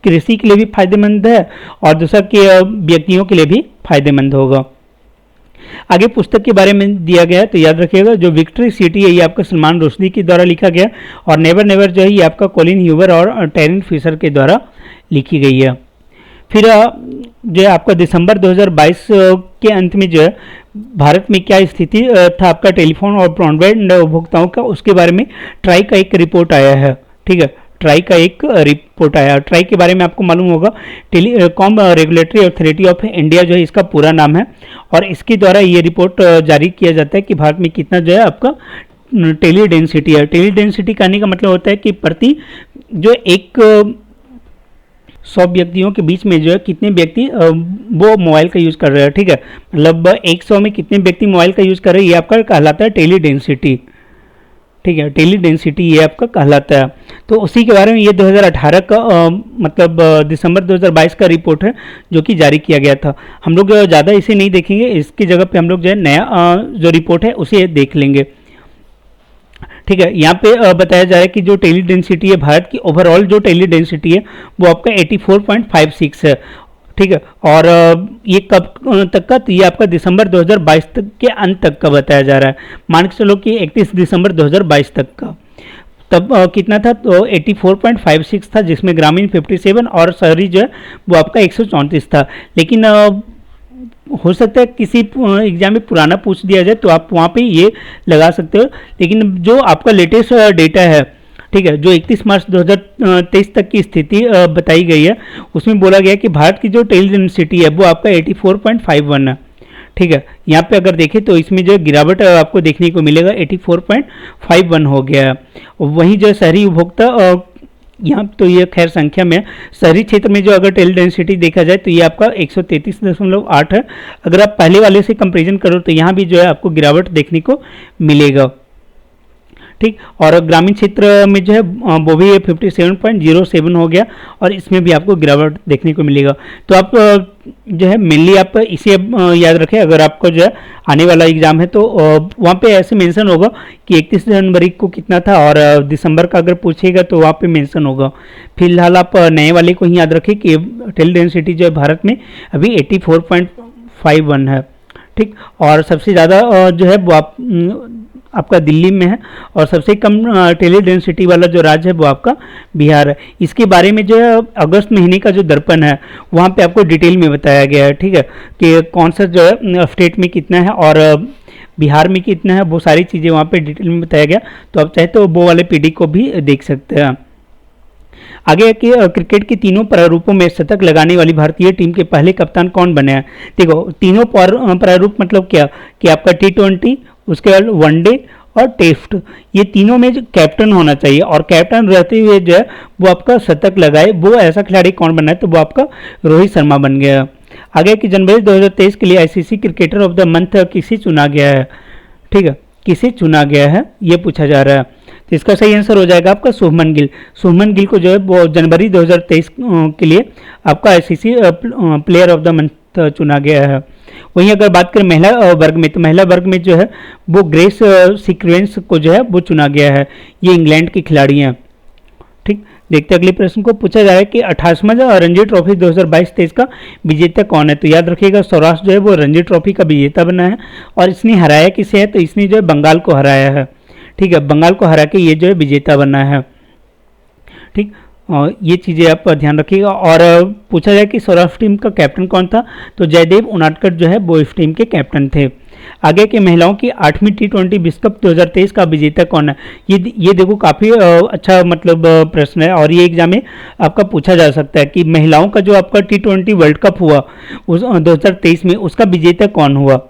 कृषि के लिए भी फायदेमंद है और दूसरा के व्यक्तियों के लिए भी फायदेमंद होगा। आगे पुस्तक के बारे में दिया गया है, तो याद रखिएगा जो विक्ट्री सिटी है ये आपका सलमान रुश्दी के द्वारा लिखा गया, और नेवर नेवर जो है ये आपका कॉलिन ह्यूबर और टेरिन फिशर के द्वारा लिखी गई है। फिर जो है आपका दिसंबर 2022 के अंत में जो है भारत में क्या स्थिति था आपका टेलीफोन और ब्रॉडबैंड उपभोक्ताओं का, उसके बारे में ट्राई का एक रिपोर्ट आया है। ठीक है, ट्राई का एक रिपोर्ट आया। ट्राई के बारे में आपको मालूम होगा telecom regulatory authority of India जो है इसका पूरा नाम है, और इसके द्वारा ये रिपोर्ट जारी किया जाता है कि भारत में कितना जो है आपका टेली डेंसिटी है। टेली डेंसिटी कहने का मतलब होता है कि प्रति जो 100 व्यक्तियों के बीच में जो है कितने व्यक्ति वो मोबाइल का यूज़ कर रहे हैं। ठीक है, मतलब 100 में कितने व्यक्ति मोबाइल का यूज़ कर रहे हैं, ये आपका कहलाता है टेली डेंसिटी। ठीक है, टेली डेंसिटी ये आपका कहलाता है। तो उसी के बारे में ये 2018 का मतलब दिसंबर 2022 का रिपोर्ट है जो कि जारी किया गया था। हम लोग ज़्यादा इसे नहीं देखेंगे, इसकी जगह पे हम लोग जो है नया जो रिपोर्ट है उसे देख लेंगे। ठीक है, यहाँ पे बताया जा रहा है कि जो टेली डेंसिटी है भारत की ओवरऑल जो टेली डेंसिटी है वो आपका 84.56 है। ठीक है, और ये कब तक का? तो ये आपका दिसंबर 2022 तक के अंत तक का बताया जा रहा है। मान के चलो कि 31 दिसंबर 2022 तक का, तब कितना था? तो 84.56 था, जिसमें ग्रामीण 57 और शहरी जो है वो आपका 134 था। लेकिन हो सकता है किसी एग्जाम में पुराना पूछ दिया जाए तो आप वहाँ पे ये लगा सकते हो, लेकिन जो आपका लेटेस्ट डेटा है, ठीक है, जो 31 मार्च 2023 तक की स्थिति बताई गई है, उसमें बोला गया कि भारत की जो टेली डेंसिटी है वो आपका 84.51 है। ठीक है, यहाँ पे अगर देखें तो इसमें जो गिरावट आपको देखने को मिलेगा, 84.51 हो गया है। वहीं जो शहरी उपभोक्ता यहाँ तो ये खैर संख्या में शहरी क्षेत्र में जो अगर टेली डेंसिटी देखा जाए तो ये आपका 133.8 है। अगर आप पहले वाले से कंपेरिजन करो तो यहाँ भी जो है आपको गिरावट देखने को मिलेगा। ठीक, और ग्रामीण क्षेत्र में जो है वो भी 57.07 हो गया और इसमें भी आपको गिरावट देखने को मिलेगा। तो आप जो है मेनली आप इसे याद रखें, अगर आपको जो है आने वाला एग्जाम है तो वहाँ पे ऐसे मेंशन होगा कि 31 जनवरी को कितना था और दिसंबर का अगर पूछेगा तो वहाँ पे मेंशन होगा। फिलहाल आप नए वाले को ही याद रखें कि टेली डेंसिटी जो है भारत में अभी 84.51 है। ठीक, और सबसे ज़्यादा जो है वो आपका दिल्ली में है और सबसे कम टेली डेंसिटी वाला जो राज्य है वो आपका बिहार है। इसके बारे में जो है अगस्त महीने का जो दर्पण है वहाँ पे आपको डिटेल में बताया गया है। ठीक है, कि कौन सा जो है स्टेट में कितना है और बिहार में कितना है, वो सारी चीज़ें वहाँ पे डिटेल में बताया गया। तो आप चाहे तो वो वाले पीडी को भी देख सकते हैं। आगे है कि क्रिकेट के तीनों प्रारूपों में शतक लगाने वाली भारतीय टीम के पहले कप्तान कौन बने हैं। देखो तीनों प्रारूप मतलब क्या कि आपका T20, उसके बाद वनडे और टेस्ट, ये तीनों में जो कैप्टन होना चाहिए और कैप्टन रहते हुए जो है वो आपका शतक लगाए, वो ऐसा खिलाड़ी कौन बना है, तो वो आपका रोहित शर्मा बन गया। आगे कि जनवरी 2023 के लिए ICC cricketer of the month किसे चुना गया है। ठीक है, किसे चुना गया है ये पूछा जा रहा है। तो इसका सही आंसर हो जाएगा आपका शुभमन गिल। शुभमन गिल को जो है वो जनवरी 2023 के लिए आपका ICC player of the month चुना गया है। वहीं अगर बात करें महिला वर्ग में, तो महिला वर्ग में जो है वो ग्रेस सीक्वेंस को जो है वो चुना गया है। ये इंग्लैंड की खिलाड़ी हैं। ठीक, देखते अगले प्रश्न को। पूछा जा रहा है कि 28वां रणजी ट्रॉफी 2022-23 का विजेता कौन है। तो याद रखिएगा सौराष्ट्र जो है वो रणजी ट्रॉफी का विजेता बना है और इसने हराया किसे है, तो इसने जो है बंगाल को हराया है। ठीक है, बंगाल को हरा के ये जो है विजेता बना है। ठीक, ये चीज़ें आप ध्यान रखिएगा। और पूछा जाए कि सौराष्ट्र टीम का कैप्टन कौन था, तो जयदेव उनादकर जो है वो इस टीम के कैप्टन थे। आगे के महिलाओं की 8वीं T20 विश्व कप 2023 का विजेता कौन है। ये देखो काफ़ी अच्छा मतलब प्रश्न है और ये एग्जाम में आपका पूछा जा सकता है कि महिलाओं का जो आपका T20 वर्ल्ड कप हुआ उस 2023 में उसका विजेता कौन हुआ।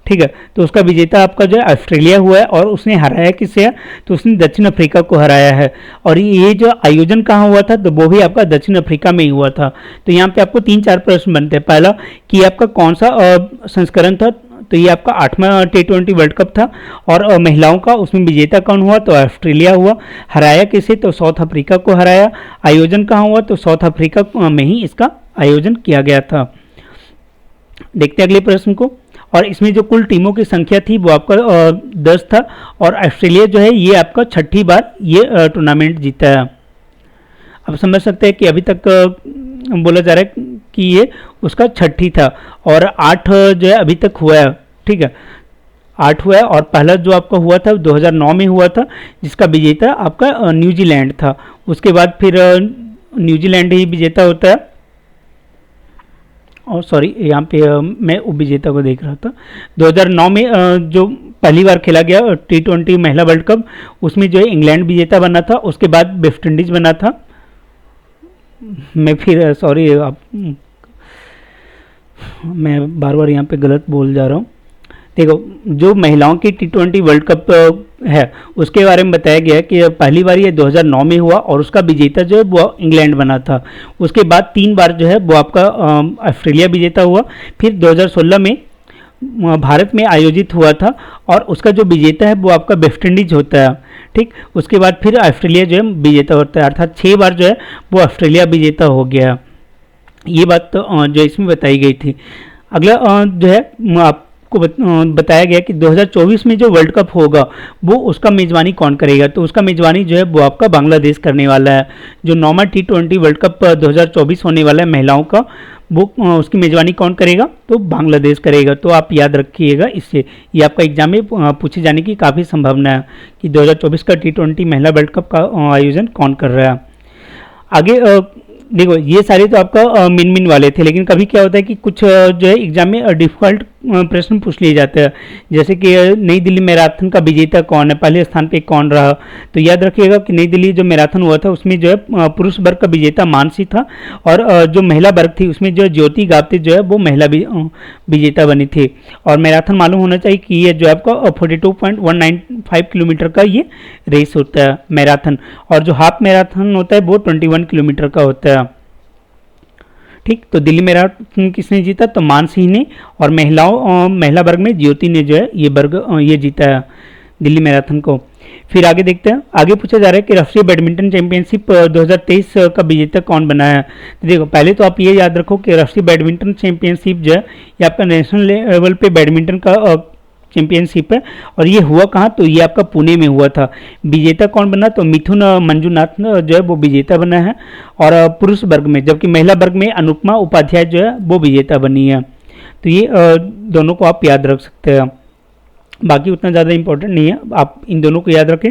ठीक है, तो उसका विजेता आपका जो है ऑस्ट्रेलिया हुआ है और उसने हराया किसे है, तो उसने दक्षिण अफ्रीका को हराया है। और ये जो आयोजन कहाँ हुआ था, तो वो भी आपका दक्षिण अफ्रीका में ही हुआ था। तो यहाँ पे आपको 3-4 प्रश्न बनते हैं। पहला कि आपका कौन सा संस्करण था, तो ये आपका 8वां T20 वर्ल्ड कप था और महिलाओं का उसमें विजेता कौन हुआ, तो ऑस्ट्रेलिया हुआ। हराया किसे, तो साउथ अफ्रीका को हराया। आयोजन कहाँ हुआ, तो साउथ अफ्रीका में ही इसका आयोजन किया गया था। देखते हैं अगले प्रश्न को। और इसमें जो कुल टीमों की संख्या थी वो आपका 10 था और ऑस्ट्रेलिया जो है ये आपका 6ठी बार ये टूर्नामेंट जीता है। अब समझ सकते हैं कि अभी तक बोला जा रहा है कि ये उसका 6ठी था और 8 जो है अभी तक हुआ है। ठीक है, 8 हुआ है और पहला जो आपका हुआ था 2009 में हुआ था, जिसका विजेता आपका न्यूजीलैंड था। उसके बाद फिर न्यूजीलैंड ही विजेता होता है। और सॉरी, यहाँ पे मैं उपविजेता को देख रहा था। 2009 में जो पहली बार खेला गया T20 महिला वर्ल्ड कप, उसमें जो है इंग्लैंड विजेता बना था। उसके बाद वेस्ट इंडीज बना था। मैं फिर सॉरी, मैं बार बार यहाँ पे गलत बोल जा रहा हूँ। देखो जो महिलाओं की T20 वर्ल्ड कप है उसके बारे में बताया गया है कि पहली बार ये 2009 में हुआ और उसका विजेता जो है वो इंग्लैंड बना था। उसके बाद 3 बार जो है वो आपका ऑस्ट्रेलिया विजेता हुआ। फिर 2016 में भारत में आयोजित हुआ था और उसका जो विजेता है वो आपका वेस्ट इंडीज होता है। ठीक, उसके बाद फिर ऑस्ट्रेलिया जो है विजेता होता है, अर्थात 6 बार जो है वो ऑस्ट्रेलिया विजेता हो गया। ये बात तो जो इसमें बताई गई थी। अगला जो है आपको बताया गया कि 2024 में जो वर्ल्ड कप होगा वो उसका मेज़बानी कौन करेगा। तो उसका मेज़बानी जो है वो आपका बांग्लादेश करने वाला है। जो 9वां T20 वर्ल्ड कप 2024 होने वाला है महिलाओं का, वो उसकी मेज़बानी कौन करेगा, तो बांग्लादेश करेगा। तो आप याद रखिएगा, इससे ये आपका एग्जाम में पूछे जाने की काफ़ी संभावना है कि 2024 का T20 महिला वर्ल्ड कप का आयोजन कौन कर रहा है। आगे देखो ये सारे तो आपका मिन मिन वाले थे, लेकिन कभी क्या होता है कि कुछ जो है एग्जाम में डिफिकल्ट प्रश्न पूछ लिए जाते हैं। जैसे कि नई दिल्ली मैराथन का विजेता कौन है, पहले स्थान पे कौन रहा। तो याद रखिएगा कि नई दिल्ली जो मैराथन हुआ था उसमें जो है पुरुष वर्ग का विजेता मानसी था, और जो महिला वर्ग थी उसमें जो ज्योति गावते जो है वो महिला विजेता बनी थी। और मैराथन मालूम होना चाहिए कि ये जो आपका 42.195 किलोमीटर का ये रेस होता है मैराथन, और जो हाफ मैराथन होता है वो 21 किलोमीटर का होता है। ठीक, तो दिल्ली मैराथन किसने जीता, तो मानसी ने, और महिला वर्ग में ज्योति ने जो है ये जीता है दिल्ली मैराथन को। फिर आगे देखते हैं, आगे पूछा जा रहा है कि राष्ट्रीय बैडमिंटन चैंपियनशिप 2023 का विजेता कौन बना है। तो देखो पहले तो आप ये याद रखो कि राष्ट्रीय बैडमिंटन चैंपियनशिप जो है ये आपका नेशनल लेवल पे बैडमिंटन का चैंपियनशिप है, और ये हुआ कहाँ, तो ये आपका पुणे में हुआ था। विजेता कौन बना, तो मिथुन मंजुनाथ जो है वो विजेता बना है, और पुरुष वर्ग में, जबकि महिला वर्ग में अनुपमा उपाध्याय जो है वो विजेता बनी है। तो ये दोनों को आप याद रख सकते हैं, बाकी उतना ज़्यादा इंपॉर्टेंट नहीं है। आप इन दोनों को याद रखें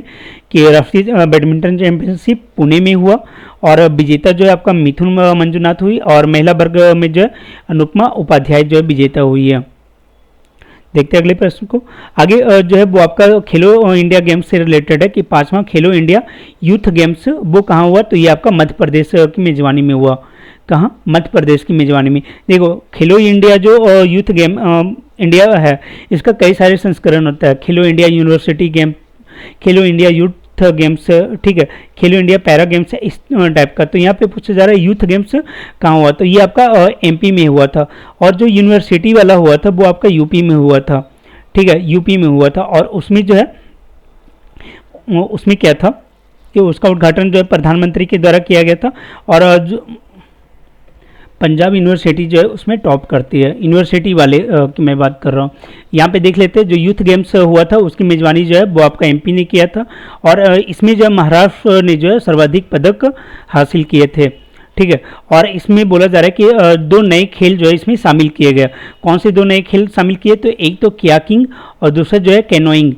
कि राष्ट्रीय बैडमिंटन चैंपियनशिप पुणे में हुआ, और विजेता जो है आपका मिथुन मंजुनाथ हुई, और महिला वर्ग में जो है अनुपमा उपाध्याय जो है विजेता हुई है। देखते हैं अगले प्रश्न को। आगे जो है वो आपका खेलो इंडिया गेम्स से रिलेटेड है कि 5वां खेलो इंडिया यूथ गेम्स वो कहाँ हुआ, तो ये आपका मध्य प्रदेश की मेजबानी में हुआ। कहाँ, मध्य प्रदेश की मेजबानी में। देखो खेलो इंडिया जो यूथ गेम इंडिया है इसका कई सारे संस्करण होता है। खेलो इंडिया यूनिवर्सिटी गेम, खेलो इंडिया यूथ गेम्स, ठीक है, खेलो इंडिया पैरा गेम्स है, इस टाइप का। तो यहाँ पे पूछा जा रहा है यूथ गेम्स कहाँ हुआ, तो ये आपका एमपी में हुआ था, और जो यूनिवर्सिटी वाला हुआ था वो आपका यूपी में हुआ था। ठीक है, यूपी में हुआ था, और उसमें जो है उसमें क्या था कि उसका उद्घाटन जो है प्रधानमंत्री के द्वारा किया गया था, और जो पंजाब यूनिवर्सिटी जो है उसमें टॉप करती है। यूनिवर्सिटी वाले की मैं बात कर रहा हूँ। यहाँ पे देख लेते हैं, जो यूथ गेम्स हुआ था उसकी मेजबानी जो है वो आपका एमपी ने किया था, और इसमें जो महाराष्ट्र ने जो है सर्वाधिक पदक हासिल किए थे। ठीक है, और इसमें बोला जा रहा है कि 2 नए खेल जो है इसमें शामिल किए गए। कौन से 2 नए खेल शामिल किए, तो एक तो कियाकिंग और दूसरा जो है कैनोइंग।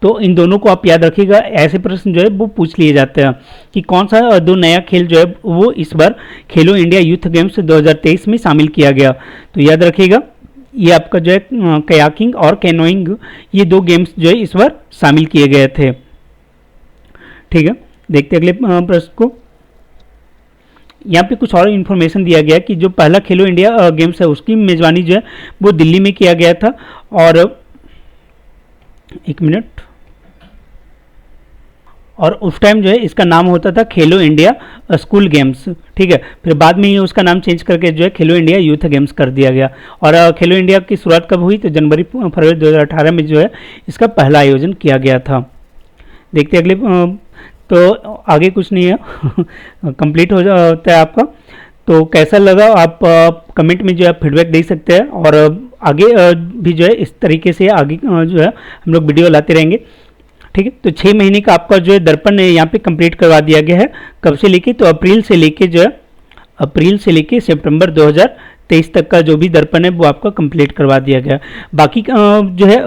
तो इन दोनों को आप याद रखिएगा, ऐसे प्रश्न जो है वो पूछ लिए जाते हैं कि कौन सा 2 नया खेल जो है वो इस बार खेलो इंडिया यूथ गेम्स 2023 में शामिल किया गया। तो याद रखिएगा ये आपका जो है कयाकिंग और कैनोइंग, ये 2 गेम्स जो है इस बार शामिल किए गए थे। ठीक है, देखते अगले प्रश्न को। यहाँ पे कुछ और इन्फॉर्मेशन दिया गया कि जो पहला खेलो इंडिया गेम्स है उसकी मेजबानी जो है वो दिल्ली में किया गया था, और एक मिनट, और उस टाइम जो है इसका नाम होता था खेलो इंडिया स्कूल गेम्स। ठीक है, फिर बाद में ही उसका नाम चेंज करके जो है खेलो इंडिया यूथ गेम्स कर दिया गया। और खेलो इंडिया की शुरुआत कब हुई, तो जनवरी फरवरी 2018 में जो है इसका पहला आयोजन किया गया था। देखते अगले, तो आगे कुछ नहीं है कंप्लीट हो जाता है आपका। तो कैसा लगा आप कमेंट में जो है फीडबैक दे सकते हैं, और आगे भी जो है इस तरीके से आगे जो है हम लोग वीडियो लाते रहेंगे। ठीक है, तो 6 महीने का आपका जो है दर्पण यहाँ पे कंप्लीट करवा दिया गया है। कब से लेके, तो अप्रैल से लेके सितंबर 2023 तक का जो भी दर्पण है वो आपका कंप्लीट करवा दिया गया। बाकी जो है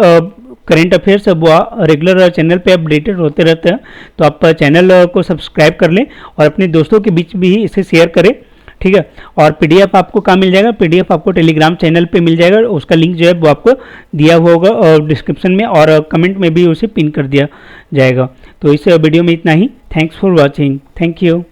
करंट अफेयर्स वो रेगुलर चैनल पे अपडेटेड होते रहते हैं, तो आप चैनल को सब्सक्राइब कर लें और अपने दोस्तों के बीच भी इसे शेयर करें। ठीक है, और पीडीएफ आपको कहाँ मिल जाएगा, पीडीएफ आपको टेलीग्राम चैनल पे मिल जाएगा, उसका लिंक जो है वो आपको दिया हुआ होगा और डिस्क्रिप्शन में, और कमेंट में भी उसे पिन कर दिया जाएगा। तो इस वीडियो में इतना ही। Thanks for watching, thank you.